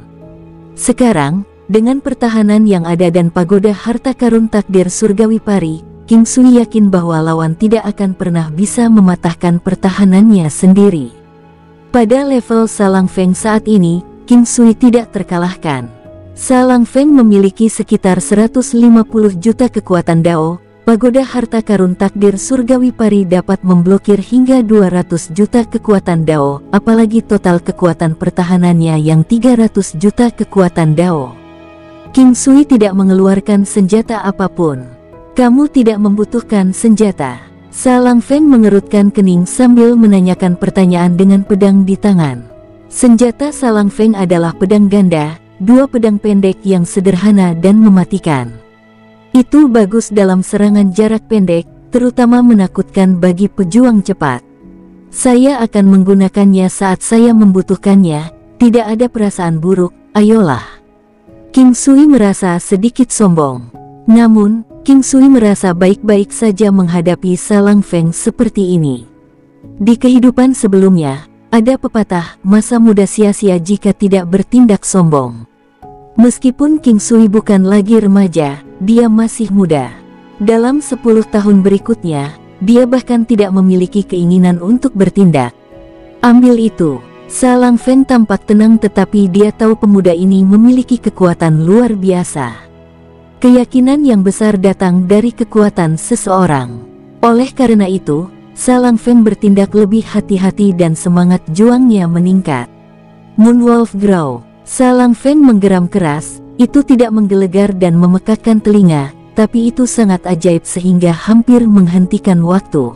Sekarang, dengan pertahanan yang ada dan pagoda harta karun takdir surgawi pari, King Sui yakin bahwa lawan tidak akan pernah bisa mematahkan pertahanannya sendiri. Pada level Salang Feng saat ini, King Sui tidak terkalahkan. Salang Feng memiliki sekitar 150 juta kekuatan Dao. Pagoda harta karun takdir surgawi pari dapat memblokir hingga 200 juta kekuatan Dao, apalagi total kekuatan pertahanannya yang 300 juta kekuatan Dao. King Sui tidak mengeluarkan senjata apapun. Kamu tidak membutuhkan senjata. Salang Feng mengerutkan kening sambil menanyakan pertanyaan dengan pedang di tangan. Senjata Salang Feng adalah pedang ganda, dua pedang pendek yang sederhana dan mematikan. Itu bagus dalam serangan jarak pendek, terutama menakutkan bagi pejuang cepat. Saya akan menggunakannya saat saya membutuhkannya, tidak ada perasaan buruk, ayolah. King Sui merasa sedikit sombong. Namun, King Sui merasa baik-baik saja menghadapi Salang Feng seperti ini. Di kehidupan sebelumnya, ada pepatah, masa muda sia-sia jika tidak bertindak sombong. Meskipun King Sui bukan lagi remaja, dia masih muda. Dalam 10 tahun berikutnya, dia bahkan tidak memiliki keinginan untuk bertindak. Ambil itu. Salang Feng tampak tenang tetapi dia tahu pemuda ini memiliki kekuatan luar biasa. Keyakinan yang besar datang dari kekuatan seseorang. Oleh karena itu, Salang Feng bertindak lebih hati-hati dan semangat juangnya meningkat. Moonwolf Growl. Salang Feng menggeram keras, itu tidak menggelegar dan memekakkan telinga, tapi itu sangat ajaib sehingga hampir menghentikan waktu.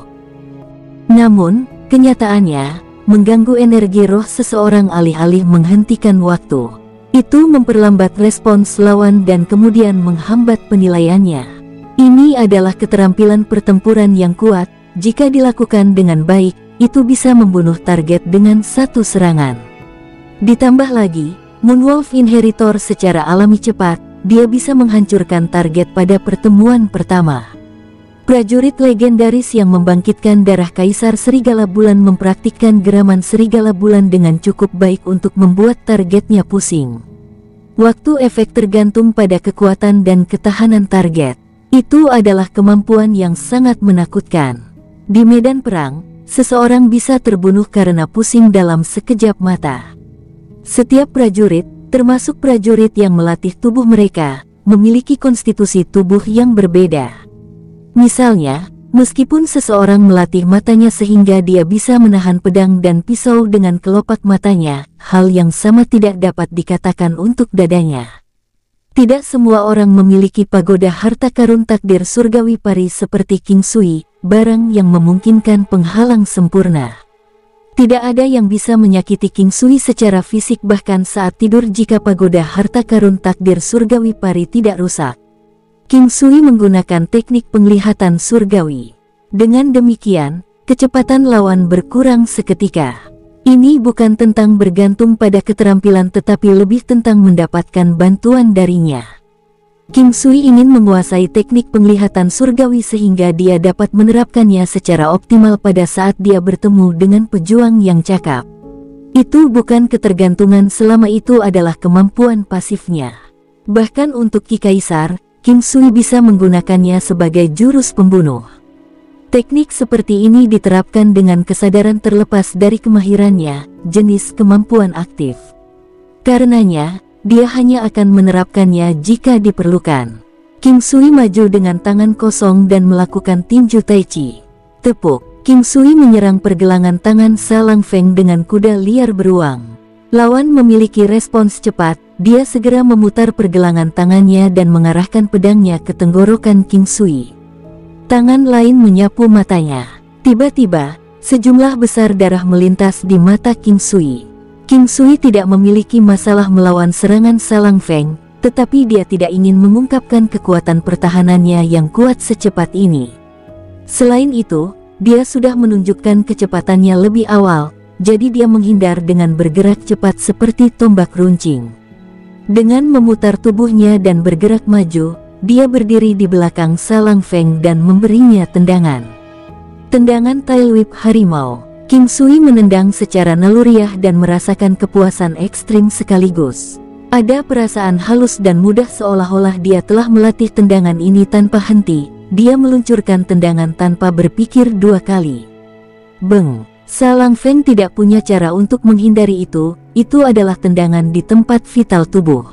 Namun, kenyataannya, mengganggu energi roh seseorang alih-alih menghentikan waktu. Itu memperlambat respons lawan dan kemudian menghambat penilaiannya. Ini adalah keterampilan pertempuran yang kuat, jika dilakukan dengan baik, itu bisa membunuh target dengan satu serangan. Ditambah lagi, Moonwolf Inheritor secara alami cepat, dia bisa menghancurkan target pada pertemuan pertama. Prajurit legendaris yang membangkitkan darah Kaisar Serigala Bulan mempraktikkan geraman Serigala Bulan dengan cukup baik untuk membuat targetnya pusing. Waktu efek tergantung pada kekuatan dan ketahanan target. Itu adalah kemampuan yang sangat menakutkan. Di medan perang, seseorang bisa terbunuh karena pusing dalam sekejap mata. Setiap prajurit, termasuk prajurit yang melatih tubuh mereka, memiliki konstitusi tubuh yang berbeda. Misalnya, meskipun seseorang melatih matanya sehingga dia bisa menahan pedang dan pisau dengan kelopak matanya, hal yang sama tidak dapat dikatakan untuk dadanya. Tidak semua orang memiliki pagoda harta karun takdir surgawi pari seperti King Sui, barang yang memungkinkan penghalang sempurna. Tidak ada yang bisa menyakiti King Sui secara fisik bahkan saat tidur jika pagoda harta karun takdir surgawi pari tidak rusak. King Sui menggunakan teknik penglihatan surgawi. Dengan demikian, kecepatan lawan berkurang seketika. Ini bukan tentang bergantung pada keterampilan tetapi lebih tentang mendapatkan bantuan darinya. King Sui ingin menguasai teknik penglihatan surgawi sehingga dia dapat menerapkannya secara optimal pada saat dia bertemu dengan pejuang yang cakap. Itu bukan ketergantungan, selama itu adalah kemampuan pasifnya. Bahkan untuk Ki Kaisar, King Sui bisa menggunakannya sebagai jurus pembunuh. Teknik seperti ini diterapkan dengan kesadaran terlepas dari kemahirannya, jenis kemampuan aktif. Karenanya, dia hanya akan menerapkannya jika diperlukan. King Sui maju dengan tangan kosong dan melakukan tinju tai chi. Tepuk. King Sui menyerang pergelangan tangan Salang Feng dengan kuda liar beruang. Lawan memiliki respons cepat, dia segera memutar pergelangan tangannya dan mengarahkan pedangnya ke tenggorokan King Sui. Tangan lain menyapu matanya. Tiba-tiba, sejumlah besar darah melintas di mata King Sui. King Sui tidak memiliki masalah melawan serangan Salang Feng, tetapi dia tidak ingin mengungkapkan kekuatan pertahanannya yang kuat secepat ini. Selain itu, dia sudah menunjukkan kecepatannya lebih awal, jadi dia menghindar dengan bergerak cepat seperti tombak runcing. Dengan memutar tubuhnya dan bergerak maju, dia berdiri di belakang Salang Feng dan memberinya tendangan. Tendangan tail whip harimau. King Sui menendang secara naluriah dan merasakan kepuasan ekstrim sekaligus. Ada perasaan halus dan mudah seolah-olah dia telah melatih tendangan ini tanpa henti. Dia meluncurkan tendangan tanpa berpikir dua kali. Beng! Salang Feng tidak punya cara untuk menghindari itu adalah tendangan di tempat vital tubuh.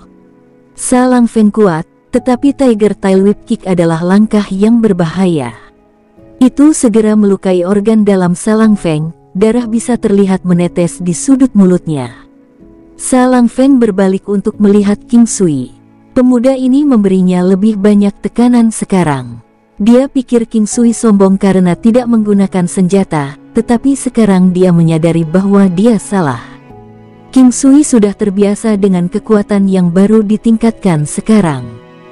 Salang Feng kuat, tetapi Tiger Tail Whip Kick adalah langkah yang berbahaya. Itu segera melukai organ dalam Salang Feng, darah bisa terlihat menetes di sudut mulutnya. Salang Feng berbalik untuk melihat King Sui. Pemuda ini memberinya lebih banyak tekanan sekarang. Dia pikir King Sui sombong karena tidak menggunakan senjata, tetapi sekarang dia menyadari bahwa dia salah. King Sui sudah terbiasa dengan kekuatan yang baru ditingkatkan sekarang.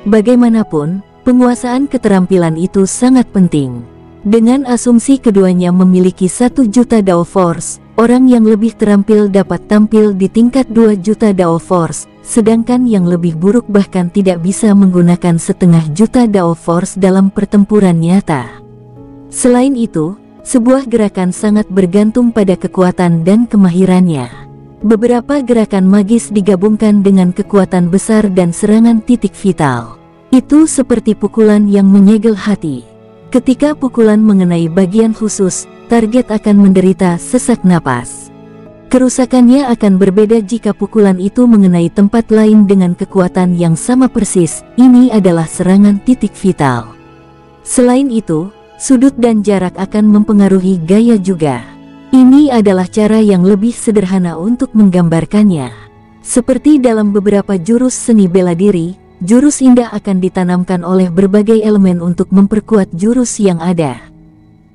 Bagaimanapun, penguasaan keterampilan itu sangat penting. Dengan asumsi keduanya memiliki 1 juta Dao Force, orang yang lebih terampil dapat tampil di tingkat 2 juta Dao Force, sedangkan yang lebih buruk bahkan tidak bisa menggunakan 0,5 juta Dao Force dalam pertempuran nyata. Selain itu, sebuah gerakan sangat bergantung pada kekuatan dan kemahirannya. Beberapa gerakan magis digabungkan dengan kekuatan besar dan serangan titik vital. Itu seperti pukulan yang menyegel hati. Ketika pukulan mengenai bagian khusus, target akan menderita sesak napas. Kerusakannya akan berbeda jika pukulan itu mengenai tempat lain dengan kekuatan yang sama persis. Ini adalah serangan titik vital. Selain itu, sudut dan jarak akan mempengaruhi gaya juga. Ini adalah cara yang lebih sederhana untuk menggambarkannya. Seperti dalam beberapa jurus seni bela diri, jurus indah akan ditanamkan oleh berbagai elemen untuk memperkuat jurus yang ada.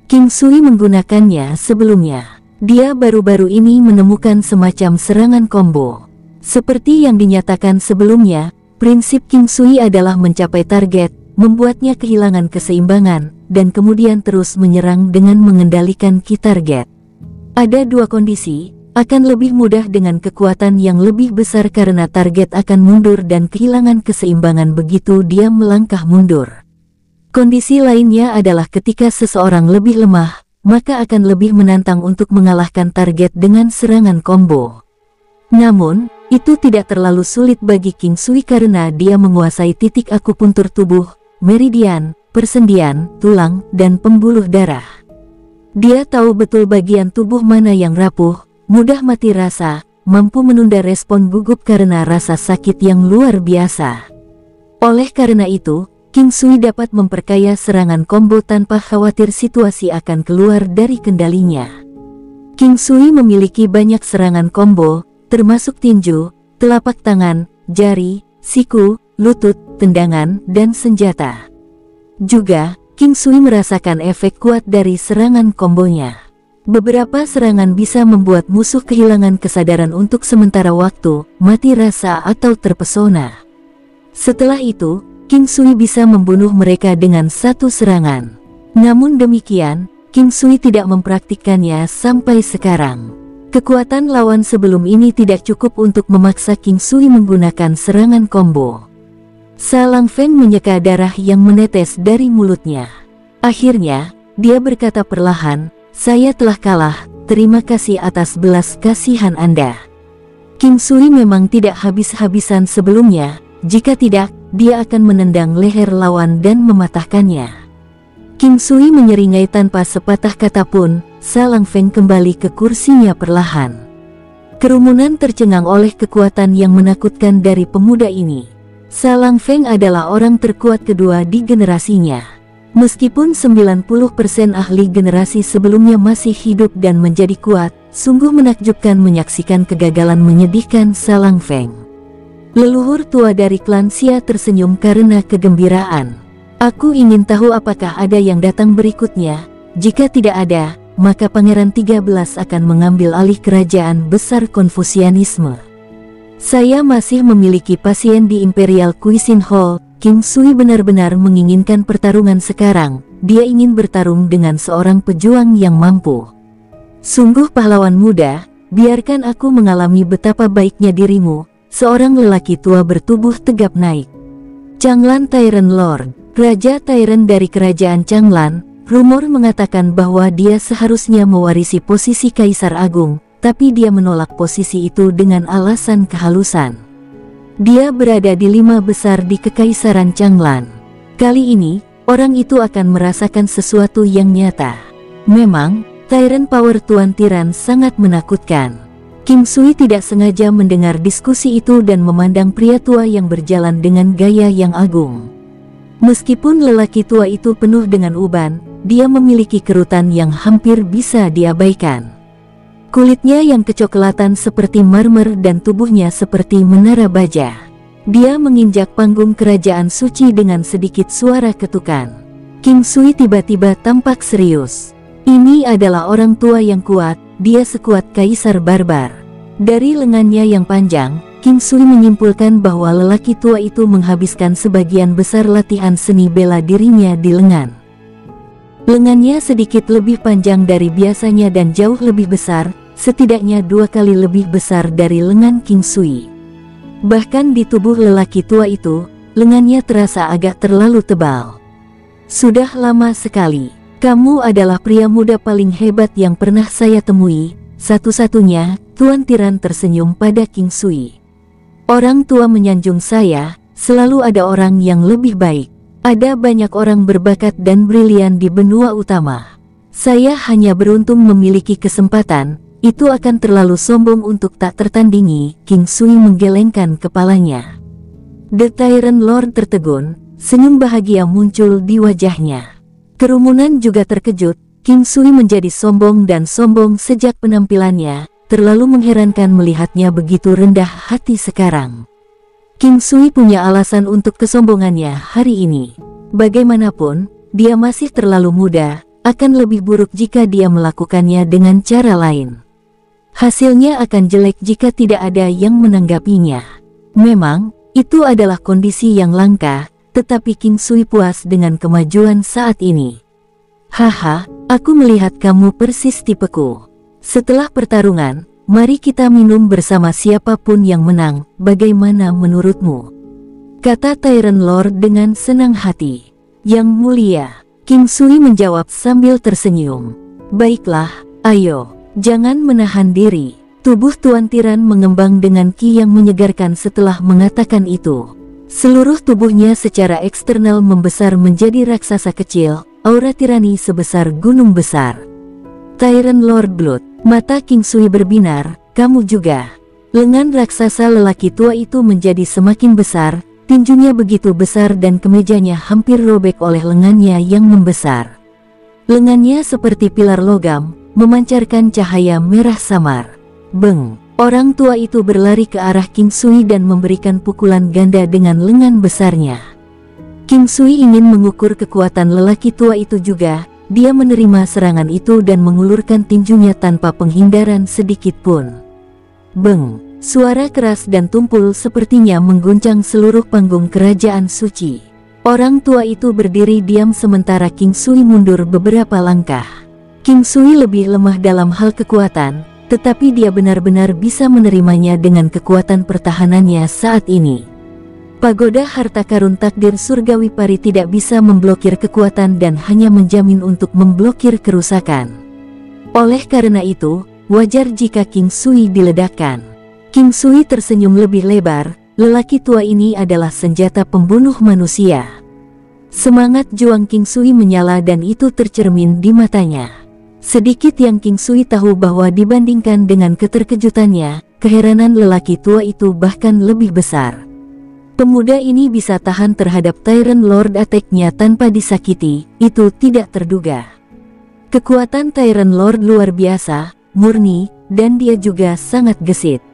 King Sui menggunakannya sebelumnya. Dia baru-baru ini menemukan semacam serangan combo. Seperti yang dinyatakan sebelumnya, prinsip King Sui adalah mencapai target, membuatnya kehilangan keseimbangan, dan kemudian terus menyerang dengan mengendalikan key target. Ada dua kondisi, akan lebih mudah dengan kekuatan yang lebih besar karena target akan mundur dan kehilangan keseimbangan begitu dia melangkah mundur. Kondisi lainnya adalah ketika seseorang lebih lemah, maka akan lebih menantang untuk mengalahkan target dengan serangan combo. Namun, itu tidak terlalu sulit bagi King Sui karena dia menguasai titik akupuntur tubuh, meridian, persendian, tulang, dan pembuluh darah. Dia tahu betul bagian tubuh mana yang rapuh, mudah mati rasa, mampu menunda respon gugup karena rasa sakit yang luar biasa. Oleh karena itu, King Sui dapat memperkaya serangan combo tanpa khawatir situasi akan keluar dari kendalinya. King Sui memiliki banyak serangan combo, termasuk tinju, telapak tangan, jari, siku, lutut, tendangan, dan senjata. Juga, King Sui merasakan efek kuat dari serangan kombonya. Beberapa serangan bisa membuat musuh kehilangan kesadaran untuk sementara waktu, mati rasa atau terpesona. Setelah itu, King Sui bisa membunuh mereka dengan satu serangan. Namun demikian, King Sui tidak mempraktikkannya sampai sekarang. Kekuatan lawan sebelum ini tidak cukup untuk memaksa King Sui menggunakan serangan combo. Salang Feng menyeka darah yang menetes dari mulutnya. Akhirnya, dia berkata perlahan, "Saya telah kalah, terima kasih atas belas kasihan Anda." King Sui memang tidak habis-habisan sebelumnya, jika tidak, dia akan menendang leher lawan dan mematahkannya. King Sui menyeringai tanpa sepatah kata pun, Salang Feng kembali ke kursinya perlahan. Kerumunan tercengang oleh kekuatan yang menakutkan dari pemuda ini. Salang Feng adalah orang terkuat kedua di generasinya. Meskipun 90% ahli generasi sebelumnya masih hidup dan menjadi kuat, sungguh menakjubkan menyaksikan kegagalan menyedihkan Salang Feng. Leluhur tua dari klan Xia tersenyum karena kegembiraan. "Aku ingin tahu apakah ada yang datang berikutnya. Jika tidak ada, maka Pangeran 13 akan mengambil alih kerajaan besar Konfusianisme. Saya masih memiliki pasien di Imperial Cuisine Hall." King Sui benar-benar menginginkan pertarungan sekarang. Dia ingin bertarung dengan seorang pejuang yang mampu. "Sungguh pahlawan muda, biarkan aku mengalami betapa baiknya dirimu." seorang lelaki tua bertubuh tegap naik. Changlan Tyrant Lord, Raja Tyrant dari kerajaan Changlan. Rumor mengatakan bahwa dia seharusnya mewarisi posisi Kaisar Agung, tapi dia menolak posisi itu dengan alasan kehalusan. Dia berada di 5 besar di Kekaisaran Changlan. Kali ini, orang itu akan merasakan sesuatu yang nyata. Memang, Tyrant Power Tuan Tiran sangat menakutkan. King Sui tidak sengaja mendengar diskusi itu dan memandang pria tua yang berjalan dengan gaya yang agung. Meskipun lelaki tua itu penuh dengan uban, dia memiliki kerutan yang hampir bisa diabaikan. Kulitnya yang kecoklatan seperti marmer dan tubuhnya seperti menara baja. Dia menginjak panggung kerajaan suci dengan sedikit suara ketukan. King Sui tiba-tiba tampak serius. Ini adalah orang tua yang kuat, dia sekuat Kaisar Barbar. Dari lengannya yang panjang, King Sui menyimpulkan bahwa lelaki tua itu menghabiskan sebagian besar latihan seni bela dirinya di lengan. Lengannya sedikit lebih panjang dari biasanya dan jauh lebih besar, setidaknya 2 kali lebih besar dari lengan King Sui. Bahkan di tubuh lelaki tua itu, lengannya terasa agak terlalu tebal. Sudah lama sekali, kamu adalah pria muda paling hebat yang pernah saya temui, satu-satunya. Tuan Tiran tersenyum pada King Sui. Orang tua menyanjung saya, selalu ada orang yang lebih baik. Ada banyak orang berbakat dan brilian di benua utama. Saya hanya beruntung memiliki kesempatan, itu akan terlalu sombong untuk tak tertandingi. King Sui menggelengkan kepalanya. The Tyrant Lord tertegun, senyum bahagia muncul di wajahnya. Kerumunan juga terkejut, King Sui menjadi sombong dan sombong sejak penampilannya, terlalu mengherankan melihatnya begitu rendah hati sekarang. King Sui punya alasan untuk kesombongannya hari ini. Bagaimanapun, dia masih terlalu muda, akan lebih buruk jika dia melakukannya dengan cara lain. Hasilnya akan jelek jika tidak ada yang menanggapinya. Memang, itu adalah kondisi yang langka, tetapi King Sui puas dengan kemajuan saat ini. Haha, aku melihat kamu persis tipeku. Setelah pertarungan, mari kita minum bersama siapapun yang menang, bagaimana menurutmu? Kata Tyrant Lord dengan senang hati. Yang mulia, King Sui menjawab sambil tersenyum. Baiklah, ayo, jangan menahan diri. Tubuh Tuan Tiran mengembang dengan ki yang menyegarkan setelah mengatakan itu. Seluruh tubuhnya secara eksternal membesar menjadi raksasa kecil, aura tirani sebesar gunung besar. Tyrant Lord Blood, mata King Sui berbinar, kamu juga. Lengan raksasa lelaki tua itu menjadi semakin besar, tinjunya begitu besar dan kemejanya hampir robek oleh lengannya yang membesar. Lengannya seperti pilar logam, memancarkan cahaya merah samar. Beng! Orang tua itu berlari ke arah King Sui dan memberikan pukulan ganda dengan lengan besarnya. King Sui ingin mengukur kekuatan lelaki tua itu juga. Dia menerima serangan itu dan mengulurkan tinjunya tanpa penghindaran sedikit pun. Beng! Suara keras dan tumpul sepertinya mengguncang seluruh panggung kerajaan suci. Orang tua itu berdiri diam sementara King Sui mundur beberapa langkah. King Sui lebih lemah dalam hal kekuatan, tetapi dia benar-benar bisa menerimanya dengan kekuatan pertahanannya saat ini. Pagoda harta karun takdir surgawi pari tidak bisa memblokir kekuatan dan hanya menjamin untuk memblokir kerusakan. Oleh karena itu, wajar jika King Sui diledakkan. King Sui tersenyum lebih lebar, lelaki tua ini adalah senjata pembunuh manusia. Semangat juang King Sui menyala dan itu tercermin di matanya. Sedikit yang King Sui tahu bahwa dibandingkan dengan keterkejutannya, keheranan lelaki tua itu bahkan lebih besar. Pemuda ini bisa tahan terhadap Tyrant Lord attack-nya tanpa disakiti, itu tidak terduga. Kekuatan Tyrant Lord luar biasa, murni, dan dia juga sangat gesit.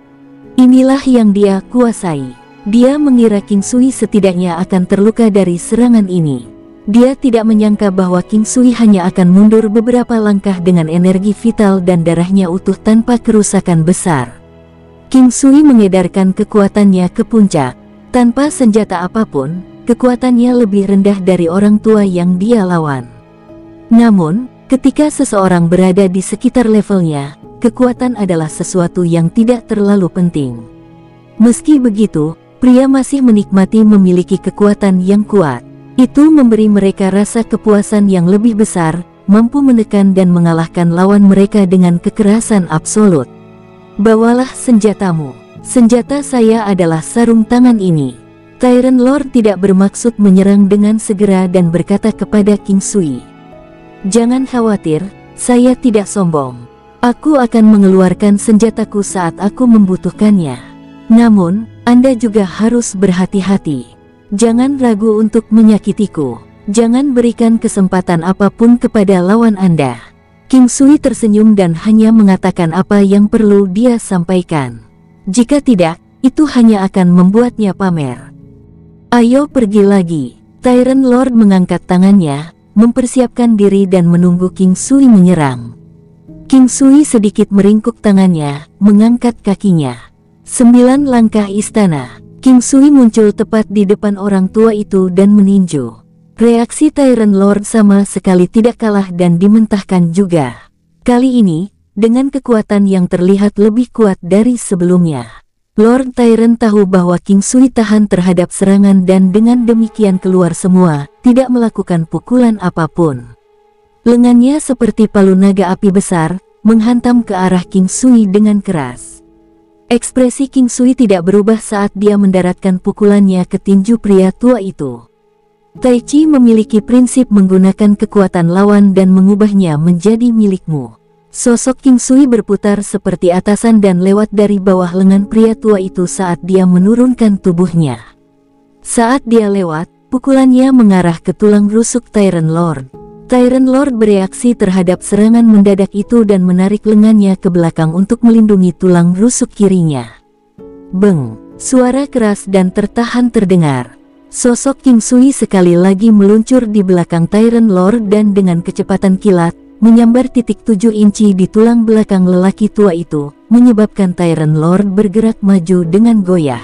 Inilah yang dia kuasai. Dia mengira King Sui setidaknya akan terluka dari serangan ini. Dia tidak menyangka bahwa King Sui hanya akan mundur beberapa langkah dengan energi vital dan darahnya utuh tanpa kerusakan besar. King Sui mengedarkan kekuatannya ke puncak. Tanpa senjata apapun, kekuatannya lebih rendah dari orang tua yang dia lawan. Namun, ketika seseorang berada di sekitar levelnya, kekuatan adalah sesuatu yang tidak terlalu penting. Meski begitu, pria masih menikmati memiliki kekuatan yang kuat. Itu memberi mereka rasa kepuasan yang lebih besar, mampu menekan dan mengalahkan lawan mereka dengan kekerasan absolut. Bawalah senjatamu. Senjata saya adalah sarung tangan ini. Tyrant Lord tidak bermaksud menyerang dengan segera dan berkata kepada King Sui, "Jangan khawatir, saya tidak sombong. Aku akan mengeluarkan senjataku saat aku membutuhkannya. Namun, Anda juga harus berhati-hati. Jangan ragu untuk menyakitiku. Jangan berikan kesempatan apapun kepada lawan Anda." King Sui tersenyum dan hanya mengatakan apa yang perlu dia sampaikan. Jika tidak, itu hanya akan membuatnya pamer. "Ayo pergi lagi." Tyrant Lord mengangkat tangannya, mempersiapkan diri dan menunggu King Sui menyerang. King Sui sedikit meringkuk tangannya, mengangkat kakinya. 9 langkah istana. King Sui muncul tepat di depan orang tua itu dan meninju. Reaksi Tyrant Lord sama sekali tidak kalah dan dimentahkan juga. Kali ini, dengan kekuatan yang terlihat lebih kuat dari sebelumnya. Lord Tyrant tahu bahwa King Sui tahan terhadap serangan dan dengan demikian keluar semua, tidak melakukan pukulan apapun. Lengannya seperti palu naga api besar, menghantam ke arah King Sui dengan keras. Ekspresi King Sui tidak berubah saat dia mendaratkan pukulannya ke tinju pria tua itu. Tai Chi memiliki prinsip menggunakan kekuatan lawan dan mengubahnya menjadi milikmu. Sosok King Sui berputar seperti atasan dan lewat dari bawah lengan pria tua itu saat dia menurunkan tubuhnya. Saat dia lewat, pukulannya mengarah ke tulang rusuk Tyrant Lord. Tyrant Lord bereaksi terhadap serangan mendadak itu dan menarik lengannya ke belakang untuk melindungi tulang rusuk kirinya. Beng! Suara keras dan tertahan terdengar. Sosok King Sui sekali lagi meluncur di belakang Tyrant Lord dan dengan kecepatan kilat, menyambar titik 7 inci di tulang belakang lelaki tua itu, menyebabkan Tyrant Lord bergerak maju dengan goyah.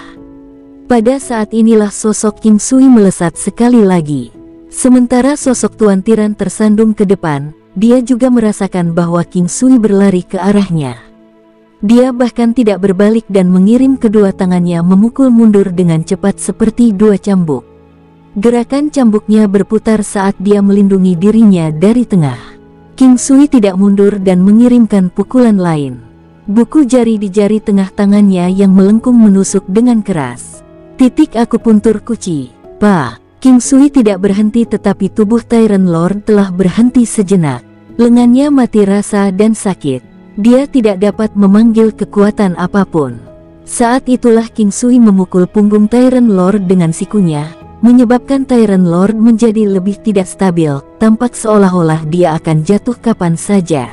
Pada saat inilah sosok King Sui melesat sekali lagi. Sementara sosok Tuan Tiran tersandung ke depan, dia juga merasakan bahwa King Sui berlari ke arahnya. Dia bahkan tidak berbalik dan mengirim kedua tangannya memukul mundur dengan cepat seperti 2 cambuk. Gerakan cambuknya berputar saat dia melindungi dirinya dari tengah. King Sui tidak mundur dan mengirimkan pukulan lain. Buku jari di jari tengah tangannya yang melengkung menusuk dengan keras. Titik akupuntur kuci. Pa! King Sui tidak berhenti tetapi tubuh Tyrant Lord telah berhenti sejenak. Lengannya mati rasa dan sakit. Dia tidak dapat memanggil kekuatan apapun. Saat itulah King Sui memukul punggung Tyrant Lord dengan sikunya, menyebabkan Tyrant Lord menjadi lebih tidak stabil, tampak seolah-olah dia akan jatuh kapan saja.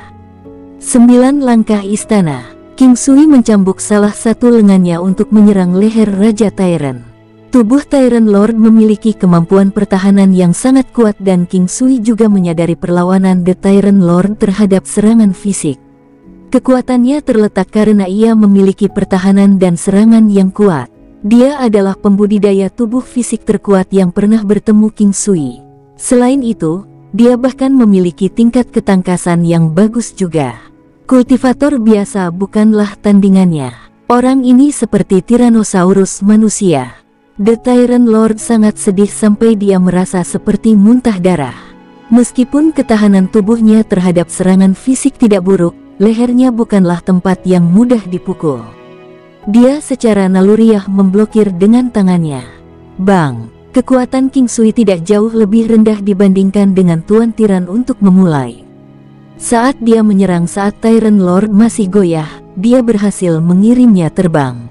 9 langkah istana. King Sui mencambuk salah satu lengannya untuk menyerang leher Raja Tyrant. Tubuh Tyrant Lord memiliki kemampuan pertahanan yang sangat kuat dan King Sui juga menyadari perlawanan The Tyrant Lord terhadap serangan fisik. Kekuatannya terletak karena ia memiliki pertahanan dan serangan yang kuat. Dia adalah pembudidaya tubuh fisik terkuat yang pernah bertemu King Sui. Selain itu, dia bahkan memiliki tingkat ketangkasan yang bagus juga. Kultivator biasa bukanlah tandingannya. Orang ini seperti Tyrannosaurus manusia. The Tyrant Lord sangat sedih sampai dia merasa seperti muntah darah. Meskipun ketahanan tubuhnya terhadap serangan fisik tidak buruk, lehernya bukanlah tempat yang mudah dipukul. Dia secara naluriah memblokir dengan tangannya. Bang! Kekuatan King Sui tidak jauh lebih rendah dibandingkan dengan Tuan Tiran untuk memulai. Saat dia menyerang saat Tyrant Lord masih goyah, dia berhasil mengirimnya terbang.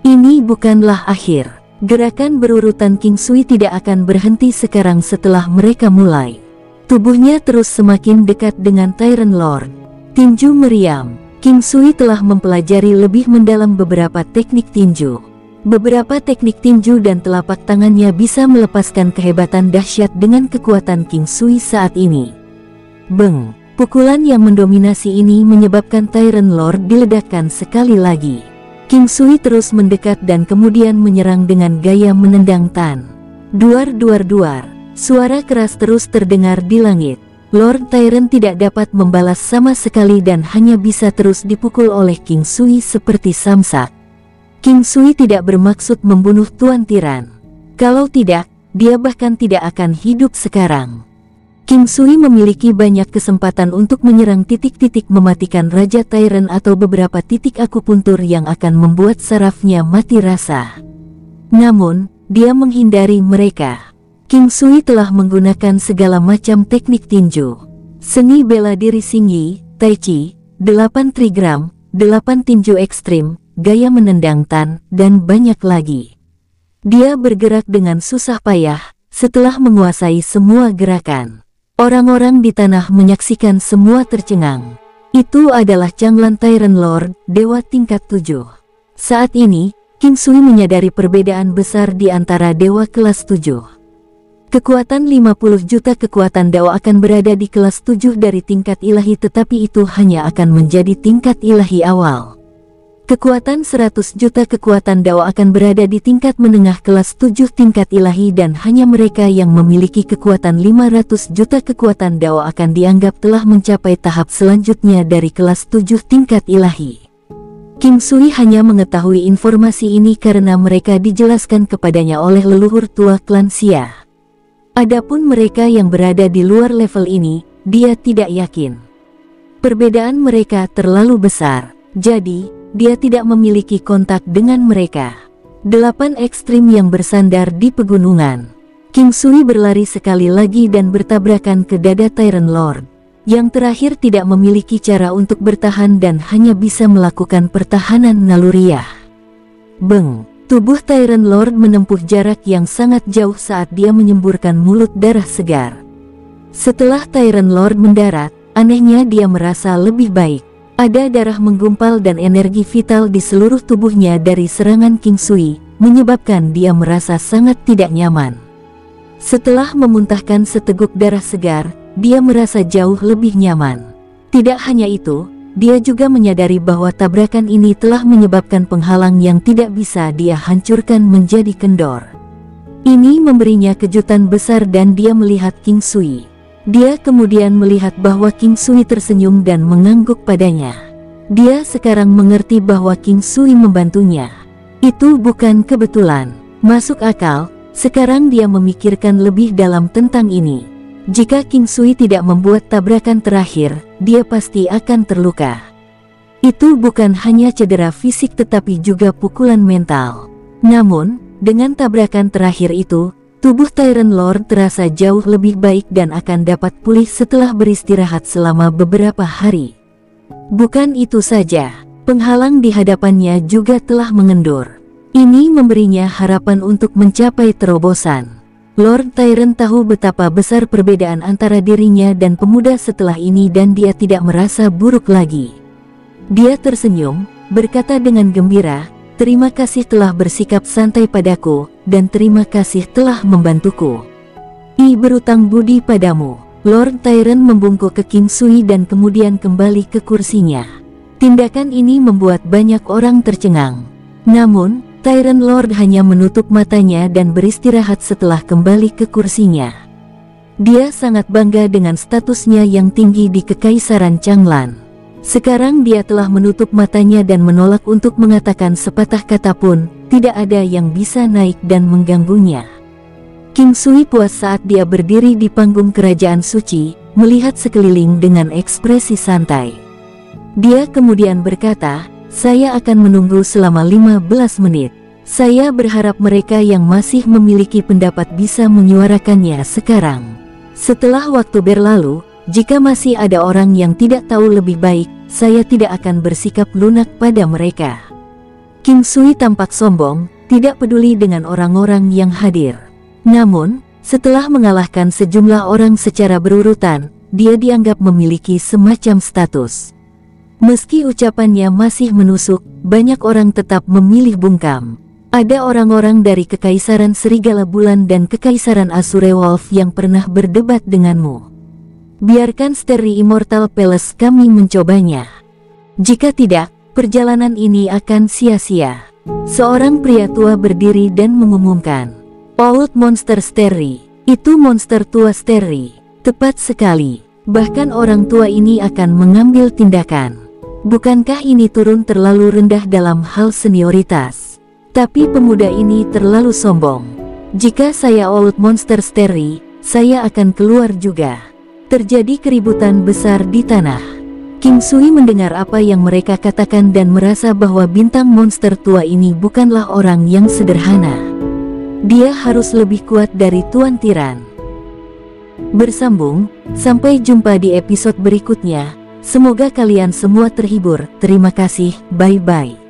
Ini bukanlah akhir. Gerakan berurutan King Sui tidak akan berhenti sekarang setelah mereka mulai. Tubuhnya terus semakin dekat dengan Tyrant Lord. Tinju meriam. King Sui telah mempelajari lebih mendalam beberapa teknik tinju. Beberapa teknik tinju dan telapak tangannya bisa melepaskan kehebatan dahsyat dengan kekuatan King Sui saat ini. Beng! Pukulan yang mendominasi ini menyebabkan Tyrant Lord diledakkan sekali lagi. King Sui terus mendekat dan kemudian menyerang dengan gaya menendang tan. Duar duar duar. Suara keras terus terdengar di langit. Lord Tyrant tidak dapat membalas sama sekali dan hanya bisa terus dipukul oleh King Sui seperti samsak. King Sui tidak bermaksud membunuh Tuan Tiran. Kalau tidak, dia bahkan tidak akan hidup sekarang. King Sui memiliki banyak kesempatan untuk menyerang titik-titik mematikan Raja Tyrant atau beberapa titik akupuntur yang akan membuat sarafnya mati rasa. Namun, dia menghindari mereka. King Sui telah menggunakan segala macam teknik tinju. Seni bela diri Xingyi, Tai Chi, 8 trigram, 8 tinju ekstrim, gaya menendang tan, dan banyak lagi. Dia bergerak dengan susah payah, setelah menguasai semua gerakan. Orang-orang di tanah menyaksikan semua tercengang. Itu adalah Changlan Tyrant Lord, dewa tingkat 7. Saat ini, King Sui menyadari perbedaan besar di antara dewa kelas 7. Kekuatan 50 juta kekuatan Dao akan berada di kelas 7 dari tingkat ilahi, tetapi itu hanya akan menjadi tingkat ilahi awal. Kekuatan 100 juta kekuatan Dao akan berada di tingkat menengah kelas 7 tingkat ilahi, dan hanya mereka yang memiliki kekuatan 500 juta kekuatan Dao akan dianggap telah mencapai tahap selanjutnya dari kelas 7 tingkat ilahi. King Sui hanya mengetahui informasi ini karena mereka dijelaskan kepadanya oleh leluhur tua klan Xia. Adapun mereka yang berada di luar level ini, dia tidak yakin. Perbedaan mereka terlalu besar, jadi dia tidak memiliki kontak dengan mereka. 8 ekstrim yang bersandar di pegunungan. King Sui berlari sekali lagi dan bertabrakan ke dada Tyrant Lord. Yang terakhir tidak memiliki cara untuk bertahan dan hanya bisa melakukan pertahanan naluriah. Beng! Tubuh Tyrant Lord menempuh jarak yang sangat jauh saat dia menyemburkan mulut darah segar. Setelah Tyrant Lord mendarat, anehnya dia merasa lebih baik. Ada darah menggumpal dan energi vital di seluruh tubuhnya dari serangan King Sui, menyebabkan dia merasa sangat tidak nyaman. Setelah memuntahkan seteguk darah segar, dia merasa jauh lebih nyaman. Tidak hanya itu, dia juga menyadari bahwa tabrakan ini telah menyebabkan penghalang yang tidak bisa dia hancurkan menjadi kendor. Ini memberinya kejutan besar dan dia melihat King Sui. Dia kemudian melihat bahwa King Sui tersenyum dan mengangguk padanya. Dia sekarang mengerti bahwa King Sui membantunya. Itu bukan kebetulan. Masuk akal, sekarang dia memikirkan lebih dalam tentang ini. Jika King Sui tidak membuat tabrakan terakhir, dia pasti akan terluka. Itu bukan hanya cedera fisik tetapi juga pukulan mental. Namun, dengan tabrakan terakhir itu, tubuh Tyrant Lord terasa jauh lebih baik dan akan dapat pulih setelah beristirahat selama beberapa hari. Bukan itu saja, penghalang di hadapannya juga telah mengendur. Ini memberinya harapan untuk mencapai terobosan. Lord Tyrant tahu betapa besar perbedaan antara dirinya dan pemuda setelah ini dan dia tidak merasa buruk lagi. Dia tersenyum, berkata dengan gembira, "Terima kasih telah bersikap santai padaku, dan terima kasih telah membantuku. I berutang budi padamu." Lord Tyrant membungkuk ke King Sui dan kemudian kembali ke kursinya. Tindakan ini membuat banyak orang tercengang. Namun, Tyrant Lord hanya menutup matanya dan beristirahat setelah kembali ke kursinya. Dia sangat bangga dengan statusnya yang tinggi di Kekaisaran Changlan. Sekarang dia telah menutup matanya dan menolak untuk mengatakan sepatah kata pun, tidak ada yang bisa naik dan mengganggunya. King Sui puas saat dia berdiri di panggung kerajaan suci, melihat sekeliling dengan ekspresi santai. Dia kemudian berkata, "Saya akan menunggu selama 15 menit. Saya berharap mereka yang masih memiliki pendapat bisa menyuarakannya sekarang. Setelah waktu berlalu, jika masih ada orang yang tidak tahu lebih baik, saya tidak akan bersikap lunak pada mereka." King Sui tampak sombong, tidak peduli dengan orang-orang yang hadir. Namun, setelah mengalahkan sejumlah orang secara berurutan, dia dianggap memiliki semacam status. Meski ucapannya masih menusuk, banyak orang tetap memilih bungkam. Ada orang-orang dari Kekaisaran Serigala Bulan dan Kekaisaran Azure Wolf yang pernah berdebat denganmu. Biarkan Starry Immortal Palace kami mencobanya. Jika tidak, perjalanan ini akan sia-sia. Seorang pria tua berdiri dan mengumumkan, "Old Monster Starry, itu monster tua Starry." Tepat sekali, bahkan orang tua ini akan mengambil tindakan. Bukankah ini turun terlalu rendah dalam hal senioritas? Tapi pemuda ini terlalu sombong. Jika saya Old Monster Sterry, saya akan keluar juga. Terjadi keributan besar di tanah. King Sui mendengar apa yang mereka katakan dan merasa bahwa bintang monster tua ini bukanlah orang yang sederhana. Dia harus lebih kuat dari Tuan Tiran. Bersambung, sampai jumpa di episode berikutnya. Semoga kalian semua terhibur. Terima kasih, bye-bye.